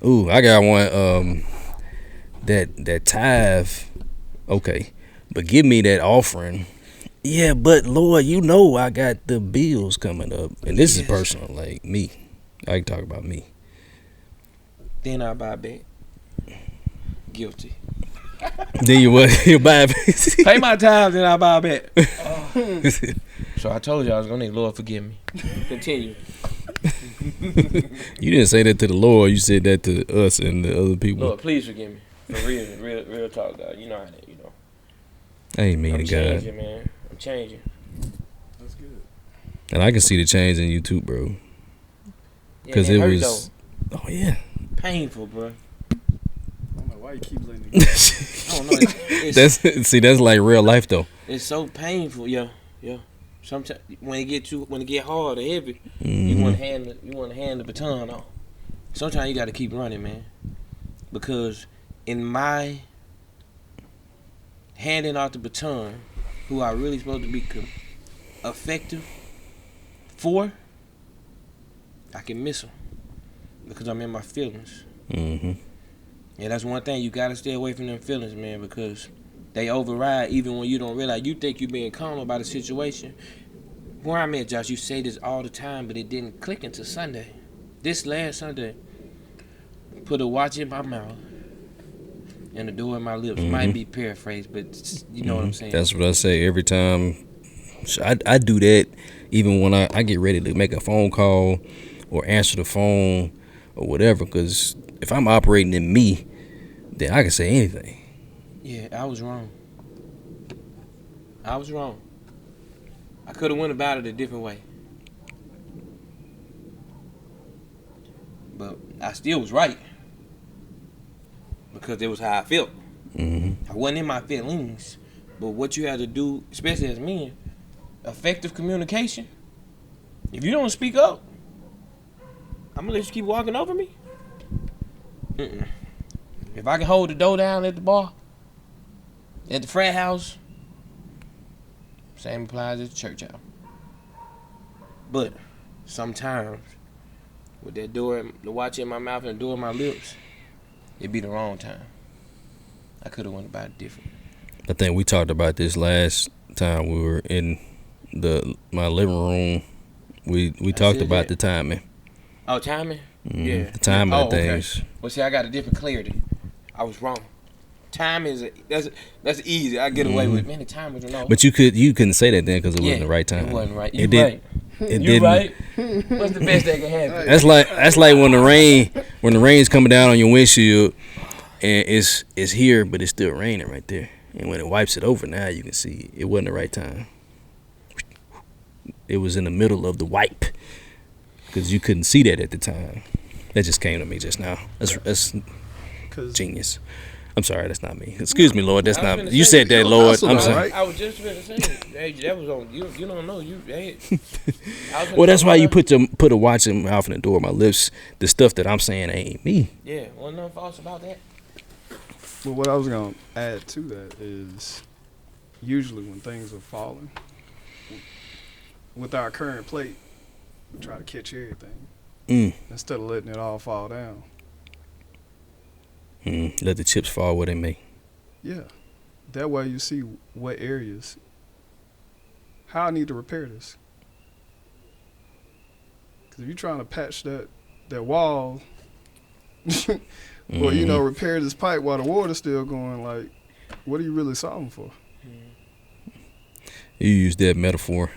Ooh, I got one. That tithe. Okay, but give me that offering. Yeah, but Lord, I got the bills coming up, and this is personal. Like me, I can talk about me. Then I buy back. Guilty. Then you what? You buy Pay my tithes, then I buy back. So I told you I was gonna need Lord forgive me. Continue. You didn't say that to the Lord. You said that to us and the other people. Lord, please forgive me. For real talk, God. You know how that. I ain't mean I'm to God. Changing, man. I'm changing. that's good. And I can see the change in you too, bro. Because it it hurt, was. though. Oh yeah. Painful, bro. I don't know why you keep letting it go. I don't know. That's like real life though. It's so painful, yeah. Sometimes when it get hard or heavy, you want to hand the baton off. Sometimes you got to keep running, man, because in my handing off the baton, who I really supposed to be effective for, I can miss them because I'm in my feelings. And that's one thing, you got to stay away from them feelings, man, because they override even when you don't realize. You think you're being calm about a situation. Where I'm at, Josh, you say this all the time, but it didn't click until Sunday. This last Sunday, put a watch in my mouth and a door in my lips. Might be paraphrased, but you know what I'm saying. That's what I say every time. So I do that even when I get ready to make a phone call or answer the phone or whatever, because if I'm operating in me, then I can say anything. Yeah, I was wrong. I could have went about it a different way. But I still was right. Because it was how I felt. I wasn't in my feelings. But what you have to do, especially as men, effective communication. If you don't speak up, I'm gonna let you keep walking over me. If I can hold the door down at the bar, at the frat house, same applies at the church house. But sometimes, with that door, the watch in my mouth and the door in my lips, it'd be the wrong time. I could have went about it different. I think we talked about this last time we were in my living room. We talked about the timing. Oh, timing? Yeah. The timing of things. Okay. Well, see, I got a different clarity. I was wrong. Time is that's easy. I get away with. Man, the time was wrong. But you couldn't say that then because it wasn't the right time. It wasn't right. You right. You right. What's the best that can happen? That's like when the rain's coming down on your windshield, and it's here, but it's still raining right there. And when it wipes it over, now you can see it wasn't the right time. It was in the middle of the wipe because you couldn't see that at the time. That just came to me just now. That's genius. I'm sorry, that's not me. Excuse me, Lord. That's not. You said that, Lord. I'm sorry. I was just going to say, hey, that was on you. You don't know. Well, that's why you put a watch in my mouth and the door of my lips. The stuff that I'm saying ain't me. Yeah, wasn't nothing false about that. But what I was gonna add to that is, usually when things are falling, with our current plate, we try to catch everything instead of letting it all fall down. Let the chips fall where they may. Yeah, that way you see what areas. How I need to repair this. Because if you're trying to patch that wall, or repair this pipe while the water's still going, like, what are you really solving for? You used that metaphor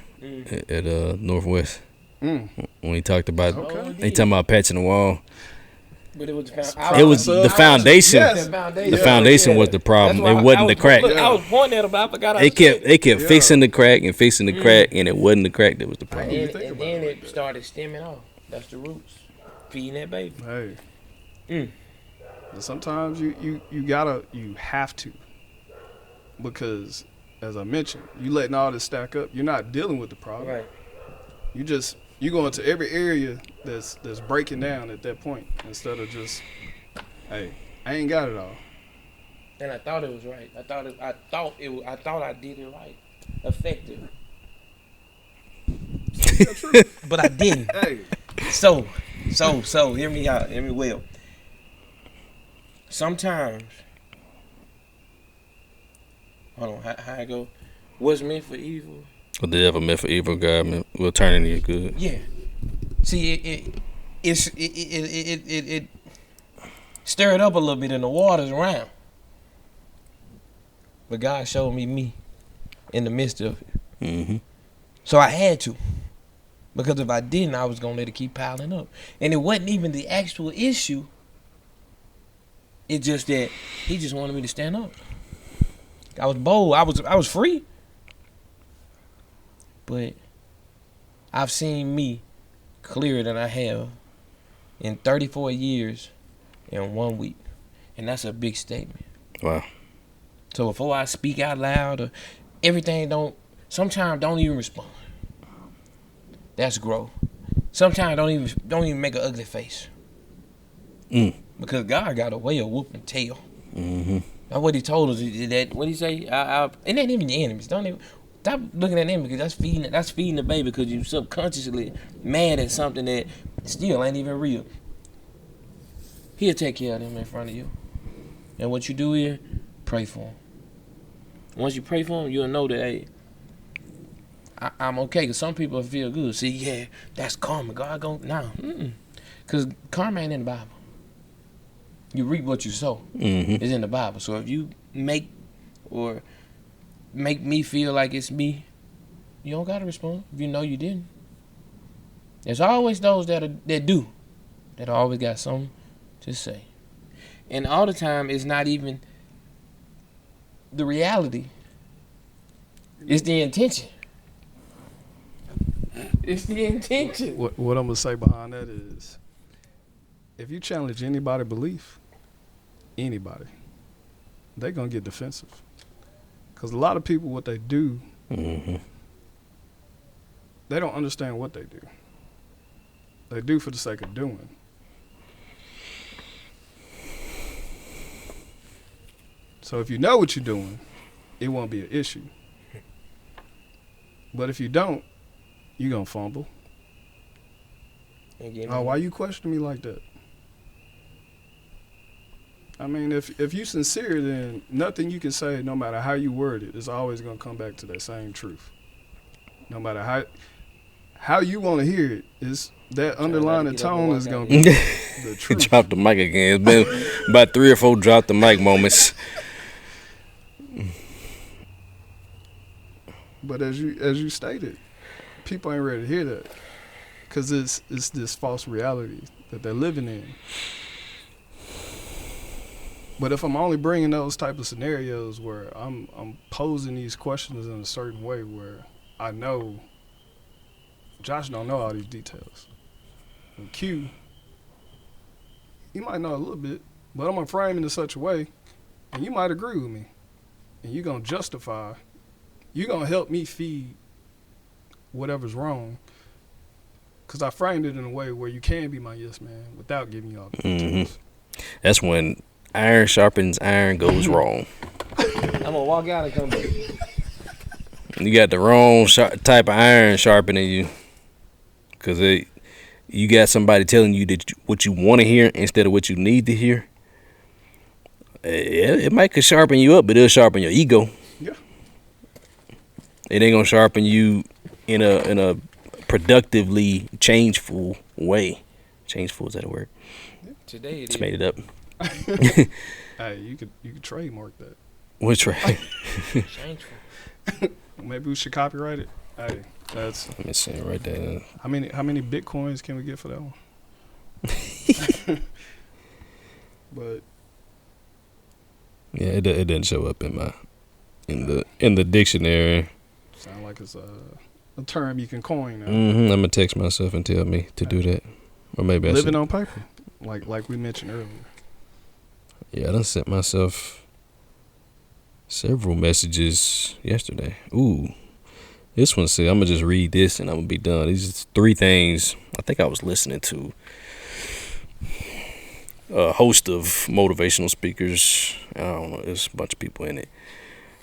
at Northwest when he talked about he talking about patching the wall. But it was the foundation. Yes. The foundation was the problem. It wasn't the crack. Look, I was pointing at him, but I forgot. They kept fixing the crack and fixing the crack, and it wasn't the crack that was the problem. And then it started stemming off. That's the roots. Feeding that baby. Hey. And sometimes you have to, because as I mentioned, you letting all this stack up. You're not dealing with the problem. Right. You go into every area that's breaking down at that point instead of just, hey, I ain't got it all. And I thought it was right. I thought I did it right, effective. But I didn't. Hey. So hear me out. Hear me well. Sometimes, hold on, how I go? What's meant for evil? What the devil meant for evil, God will turn into good. Yeah. See, it stirred up a little bit in the waters around. But God showed me in the midst of it. Mm-hmm. So I had to. Because if I didn't, I was going to let it keep piling up. And it wasn't even the actual issue. It's just that he just wanted me to stand up. I was bold. I was free. But I've seen me clearer than I have in 34 years in 1 week. And that's a big statement. Wow. So before I speak out loud, or everything sometimes don't even respond. That's growth. Sometimes don't even make an ugly face. Because God got a way of whooping tail. Mm-hmm. That's what he told us. That what he say? It ain't even your enemies. Don't even stop looking at them, because that's feeding the baby, because you subconsciously mad at something that still ain't even real. He'll take care of them in front of you. And what you do here, pray for them. Once you pray for them, you'll know that, hey, I'm okay. Because some people feel good. See, yeah, that's karma. God gon' nah. Because karma ain't in the Bible. You reap what you sow. Mm-hmm. It's in the Bible. So if you make me feel like it's me, you don't gotta respond if you know you didn't. There's always those that do, that always got something to say. And all the time, it's not even the reality. It's the intention. It's the intention. What I'm gonna say behind that is, if you challenge anybody's belief, anybody, they gonna get defensive. Cause a lot of people, what they do, Mm-hmm. they don't understand what they do. They do for the sake of doing. So if you know what you're doing, it won't be an issue. But if you don't, you're gonna fumble. Oh, why you questioning me like that? I mean, if you sincere, then nothing you can say, no matter how you word it, is always gonna come back to that same truth. No matter how you want to hear it, is that underlying tone is gonna be the truth. Drop the mic again. It's been about 3 or 4 drop the mic moments. But as you stated, people ain't ready to hear that, because it's this false reality that they're living in. But if I'm only bringing those type of scenarios where I'm posing these questions in a certain way where I know Josh don't know all these details, and Q, he might know a little bit, but I'm gonna frame it in such a way, and you might agree with me, and you're gonna justify. You're going to help me feed whatever's wrong, because I framed it in a way where you can be my yes man without giving you all the details. That's when iron sharpens iron goes wrong. I'm going to walk out and come back. You got the wrong type of iron sharpening you, because you got somebody telling you that what you want to hear instead of what you need to hear. It might could sharpen you up, but it'll sharpen your ego. Yeah. It ain't gonna sharpen you in a productively changeful way. Changeful, is that a word? Today Just made it up. Hey, you could trademark that. Which right? Changeful. Maybe we should copyright it. Hey, that's. Let me see it right there. How many Bitcoins can we get for that one? But yeah, it doesn't show up in the dictionary. sound like it's a term you can coin now. I'm gonna text myself and tell me to do that, or maybe Living on paper, like we mentioned earlier. Yeah, I done sent myself several messages yesterday. Ooh, this one said, I'm gonna just read this and I'm gonna be done. These are 3 things. I think I was listening to a host of motivational speakers. I don't know, there's a bunch of people in it,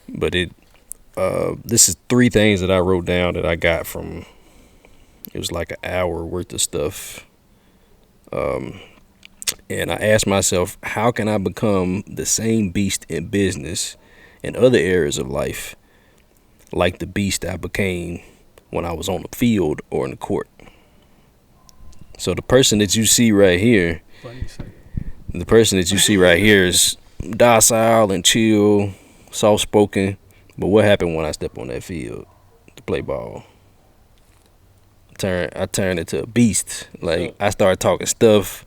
but this is 3 things that I wrote down that I got from. It was like an hour worth of stuff. And I asked myself, how can I become the same beast in business and other areas of life like the beast I became when I was on the field or in the court? So the person that you see right here, is docile and chill, soft-spoken. But what happened when I stepped on that field to play ball? I turned into a beast. Like, I started talking stuff.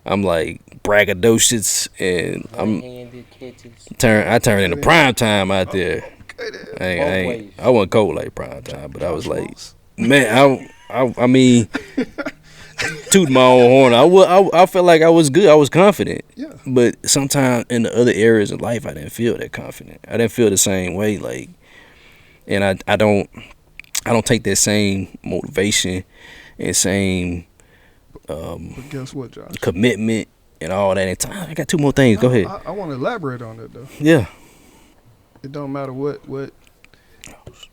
I'm like braggadocious, and I turned into prime time out there. I wasn't cold like prime time, but I was like, man, I mean, toot my own horn. I felt like I was good. I was confident. Yeah. But sometimes in the other areas of life, I didn't feel that confident. I didn't feel the same way. Like, and I don't take that same motivation and same but guess what, Josh? commitment and all that. And time. I got 2 more things. Go ahead. I want to elaborate on that though. Yeah. It don't matter what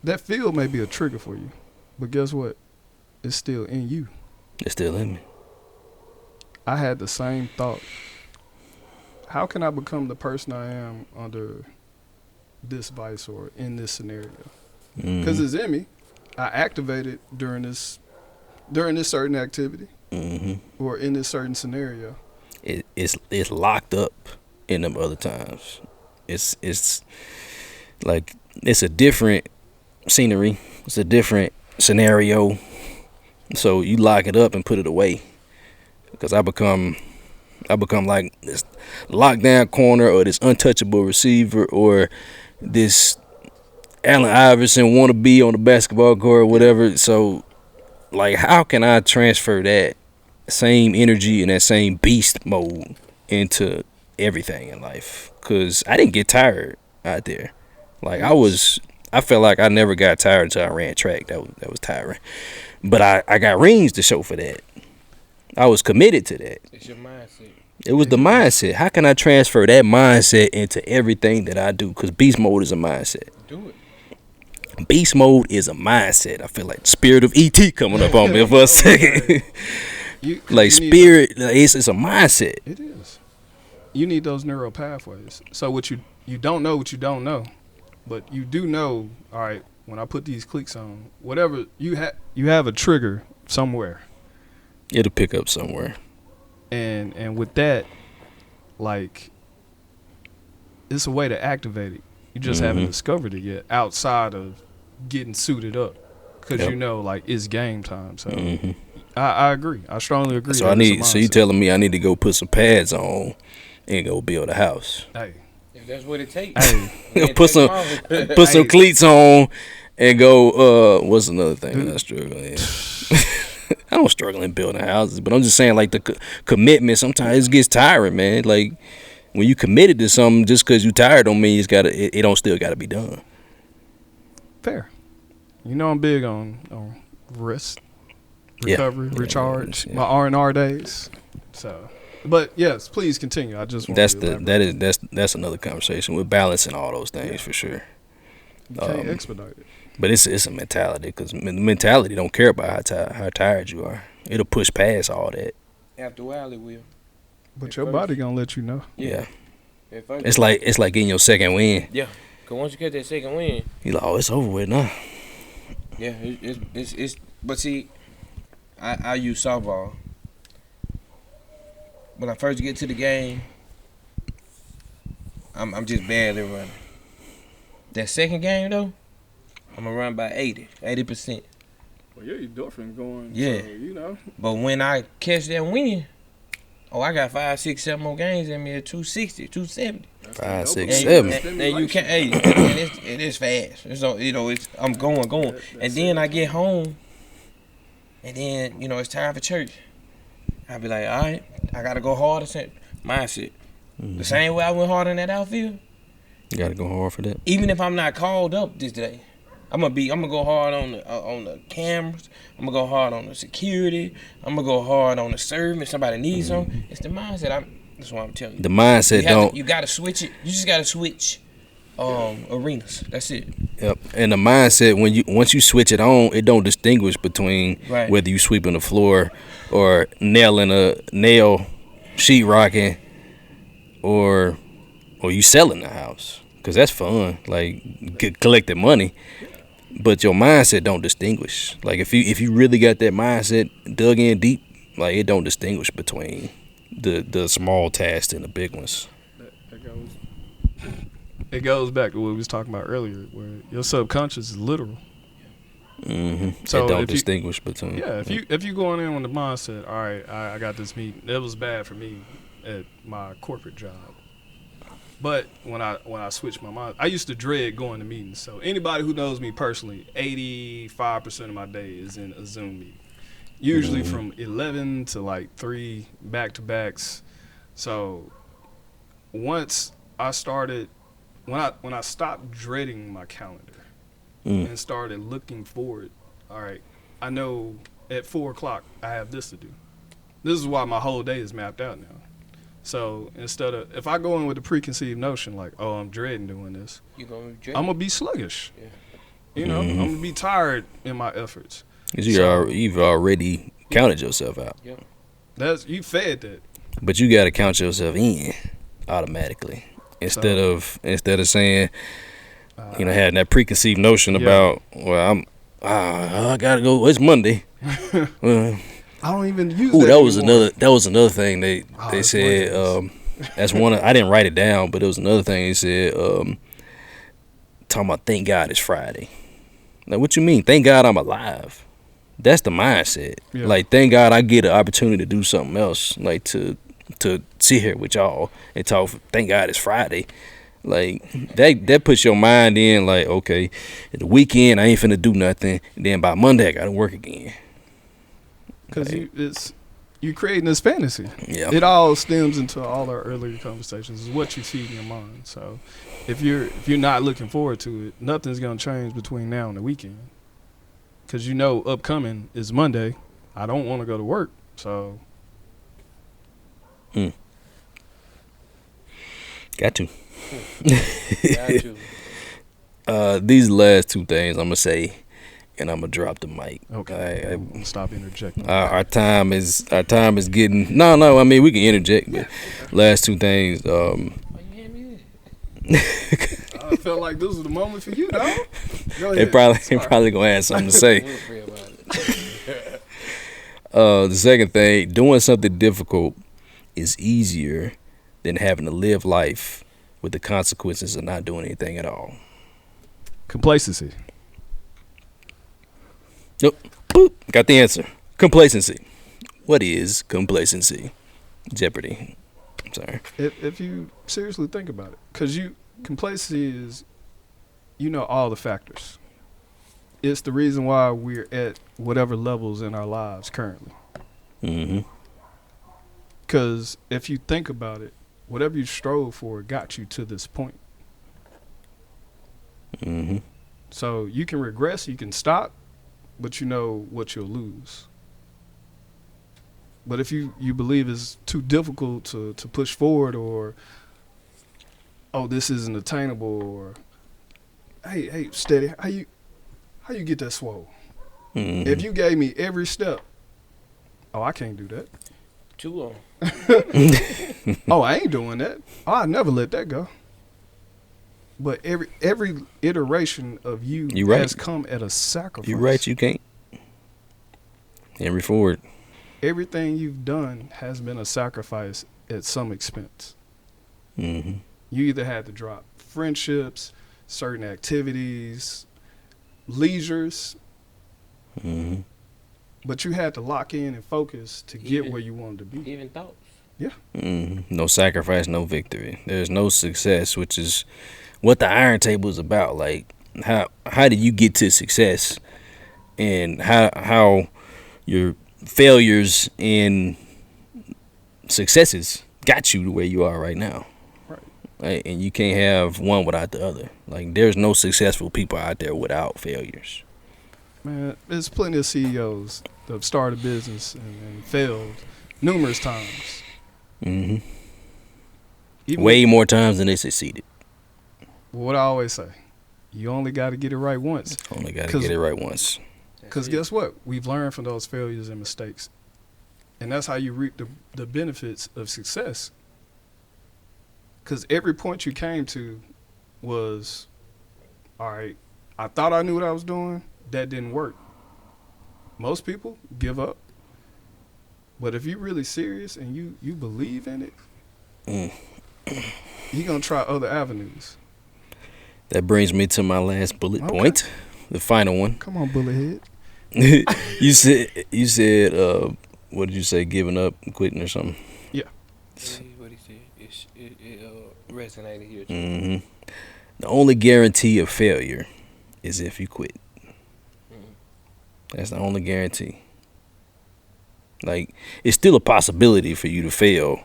that field may be a trigger for you, but guess what? It's still in you. It's still in me. I had the same thought. How can I become the person I am under this vice or in this scenario? Because it's in me. I activate it during this certain activity or in this certain scenario. It's locked up in them other times. It's like it's a different scenery. It's a different scenario. So you lock it up and put it away. Because I become I become like this lockdown corner or this untouchable receiver or this Allen Iverson wannabe on the basketball court or whatever. So, like, how can I transfer that same energy and that same beast mode into everything in life? Because I didn't get tired out there. Like, I felt like I never got tired until I ran track. That was tiring. But I got rings to show for that. I was committed to that. It's your mindset. It was the mindset. How can I transfer that mindset into everything that I do? Because beast mode is a mindset. Do it. Beast mode is a mindset. I feel like the spirit of ET coming up on me for a second. Like spirit, it's a mindset. It is. You need those neural pathways. So what you don't know what you don't know, but you do know. All right, when I put these clicks on, whatever you have a trigger somewhere. It'll pick up somewhere. And with that, like, it's a way to activate it. You just haven't discovered it yet outside of getting suited up, because you know, like, it's game time. So I agree. I strongly agree. So you telling me I need to go put some pads on and go build a house? Hey, if that's what it takes. Hey, put some cleats on and go. What's another thing I struggle in? I don't struggle in building houses, but I'm just saying, like, the commitment sometimes it gets tiring, man. Like, when you committed to something, just because you tired don't mean it don't still gotta be done. Fair. You know, I'm big on rest, recovery, recharge. My R&R days. So, but yes, please continue. I just want that's another conversation. We're balancing all those things for sure. You can't expedite it. But it's a mentality, because the mentality don't care about how tired you are. It'll push past all that. After a while, it will. But your body gonna let you know. Yeah. It's like getting your second win. Yeah. Cause once you get that second win, you like, oh, it's over with now. Yeah, it's. But see, I use softball. When I first get to the game, I'm just barely running. That second game though, I'm gonna run by 80%. Well, yeah, your endorphin going. Yeah, so, you know. But when I catch that win, I got 5, 6, 7 more games in me at 260, 270. 5, 6, 7. And you can't. Hey, it is fast. It's I'm going, and then I get home, and then it's time for church. I be like, all right, I gotta go hard. Mindset. The same way I went hard in that outfield. You gotta go hard for that. Even if I'm not called up this day, I'm gonna go hard on the cameras. I'm gonna go hard on the security. I'm gonna go hard on the service. If somebody needs something, it's the mindset. That's what I'm telling you. The mindset you gotta switch it. You just gotta switch arenas. That's it. Yep. And the mindset, once you switch it on, it don't distinguish between whether you sweeping the floor or nailing a nail, sheetrocking, or you selling the house, because that's fun. Like, collecting money. But your mindset don't distinguish. Like, if you really got that mindset dug in deep, like, it don't distinguish between the small tasks and the big ones. It goes back to what we was talking about earlier, where your subconscious is literal. So it don't distinguish between. Yeah, if you going in with the mindset, all right, I got this meeting. It was bad for me at my corporate job. But when I switched my mind, I used to dread going to meetings. So anybody who knows me personally, 85% of my day is in a Zoom meeting. Usually from 11 to like 3 back-to-backs. So once I started, when I stopped dreading my calendar and started looking forward, all right, I know at 4 o'clock I have this to do. This is why my whole day is mapped out now. So instead of, if I go in with a preconceived notion like, oh, I'm dreading doing this, I'm going to be sluggish. Yeah. I'm going to be tired in my efforts. Because you've already counted yourself out. Yep. You fed that. But you got to count yourself in automatically. Instead of saying, having that preconceived notion about, well, I got to go, it's Monday. I don't even use that. That was another thing they said. That's one. I didn't write it down, but it was another thing they said. Talking about, thank God it's Friday. Like, what you mean? Thank God I'm alive. That's the mindset. Yeah. Like, thank God I get an opportunity to do something else. Like, to to sit here with y'all and talk. Thank God it's Friday. Like that puts your mind in like, okay, at the weekend I ain't finna do nothing, and then by Monday I gotta work again. Because you creating this fantasy. Yeah. It all stems into all our earlier conversations. Is what you feed in your mind. So if you're not looking forward to it, nothing's gonna change between now and the weekend. Because you know upcoming is Monday. I don't want to go to work, so. Got to. Got you. These last two things I'm gonna say, and I'm gonna drop the mic. Okay. Stop interjecting. Our time is getting. No. I mean we can interject, but last two things. I felt like this was the moment for you, dog. Go ahead. They probably gonna have something to say. The second thing, doing something difficult is easier than having to live life with the consequences of not doing anything at all. Complacency. Yep. Boop. Got the answer. Complacency. What is complacency? Jeopardy. I'm sorry. If you seriously think about it, because complacency is, all the factors. It's the reason why we're at whatever levels in our lives currently. Mm-hmm. Because if you think about it, whatever you strove for got you to this point. Mm-hmm. So you can regress, you can stop, but you know what you'll lose. But if you believe it's too difficult to push forward, or this isn't attainable, or hey, steady, how you get that swole? Mm-hmm. If you gave me every step, I can't do that. Too long. I ain't doing that. I never let that go. But every iteration of you right. has come at a sacrifice. You're right, you can't. Henry Ford. Everything you've done has been a sacrifice at some expense. Mm-hmm. You either had to drop friendships, certain activities, leisures, mm-hmm. but you had to lock in and focus to get where you wanted to be. Even thoughts. Yeah. Mm-hmm. No sacrifice, no victory. There's no success, which is what the Iron Table is about. Like, how do you get to success, and how your failures and successes got you to where you are right now. Right? And you can't have one without the other. Like, there's no successful people out there without failures. Man, there's plenty of CEOs that have started a business and failed numerous times. Mm-hmm. Way more times than they succeeded. What I always say, you only got to get it right once. Only got to get it right once. Because guess what? We've learned from those failures and mistakes. And that's how you reap the benefits of success. Because every point you came to was, all right, I thought I knew what I was doing. That didn't work. Most people give up. But if you're really serious and you believe in it, you're going to try other avenues. That brings me to my last bullet point, the final one. Come on, bullet head. You said what did you say, giving up, quitting or something? Yeah. What he said, it resonated here too. Mm-hmm. The only guarantee of failure is if you quit. That's the only guarantee. Like, it's still a possibility for you to fail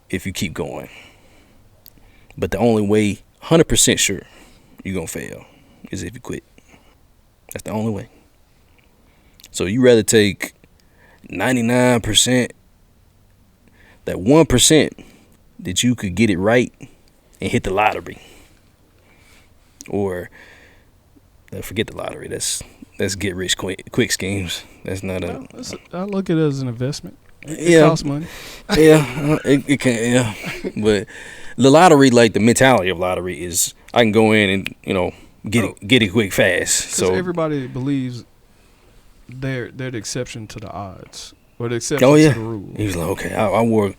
if you keep going. But the only way, 100% sure, you're going to fail is if you quit. That's the only way. So you rather take 99%, that 1% that you could get it right and hit the lottery. Or forget the lottery. That's get rich quick schemes. That's not I look at it as an investment. It costs money. Yeah, it can. Yeah, but the lottery, like the mentality of lottery, is I can go in and get it quick fast. So everybody believes they're the exception to the odds or the exception to the rule. He was like, okay, I wore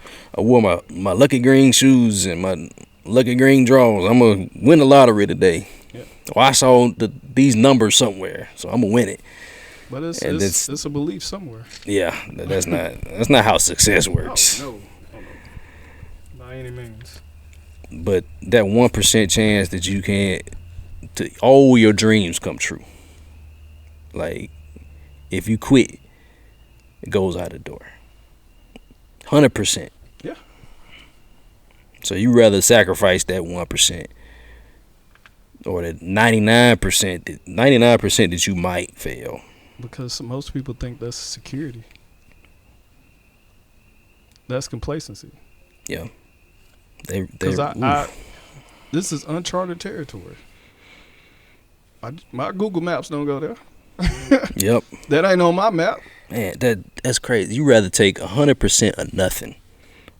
my lucky green shoes and my lucky green drawers. I'm gonna win the lottery today. Yeah. Well, I saw these numbers somewhere, so I'm gonna win it. But it's a belief somewhere. Yeah, that's not how success works. No. by any means. But that 1% chance that you can't, to all your dreams come true. Like, if you quit, it goes out the door. 100%. Yeah. So you rather sacrifice that 1% or that 99% that you might fail. Because most people think that's security. That's complacency. Yeah. Because this is uncharted territory. My Google Maps don't go there. Yep. That ain't on my map. Man, that's crazy. You rather take 100% of nothing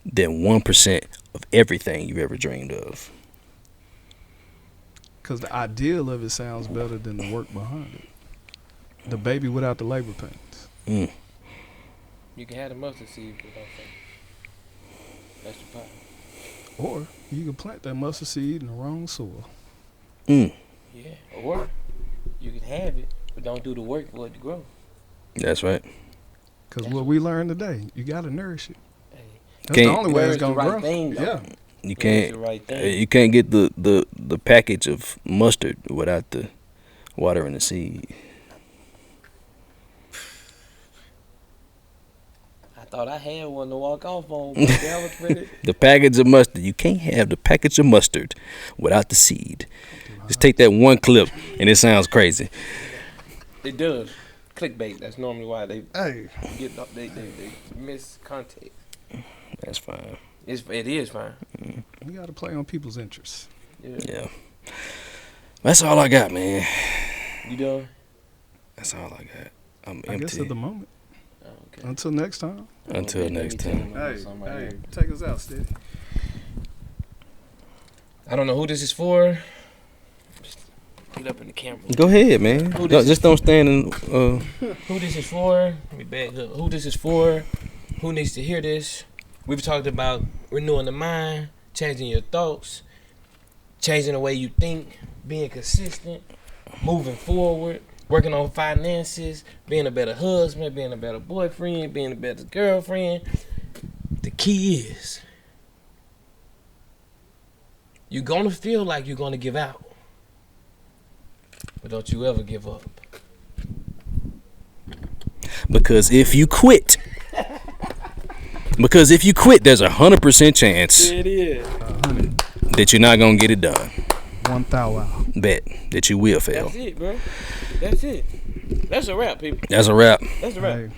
than 1% of everything you've ever dreamed of. Because the ideal of it sounds better than the work behind it. The baby without the labor pains. Mm. You can have the mustard seed without faith. That's the problem. Or you can plant that mustard seed in the wrong soil. Mm. Yeah. Or you can have it, but don't do the work for it to grow. That's right. Because what we learned today, you got to nourish it. Hey. That's the only way it's Nourish the going to right grow. thing, though. Yeah. You That's can't the right thing. you can't get the package of mustard without the water and the seed. I thought I had one to walk off on, but that was ready. The package of mustard. You can't have the package of mustard without the seed. Just take that one clip and it sounds crazy. It does. Clickbait. That's normally why they Hey, get they miss context. That's fine. It is fine. we got to play on people's interests. Yeah. That's all I got, man. You done? That's all I got. I'm I guess empty. at the moment. Oh, okay. Until next time. Until Let me next tell time. you about something right here. take us out, Steady. I don't know who this is for. Just get up in the camera. Go ahead, man. Who this Just don't stand in. Who this is for? Let me back up. Who this is for? Who needs to hear this? We've talked about renewing the mind, changing your thoughts, changing the way you think, being consistent, moving forward, working on finances, being a better husband, being a better boyfriend, being a better girlfriend. The key is you're going to feel like you're going to give out, but don't you ever give up. Because if you quit, there's 100% chance It is. that you're not gonna get it done. 1,000. Bet that you will fail. That's it, bro. That's it. That's a wrap, people. That's a wrap. That's a wrap. Hey,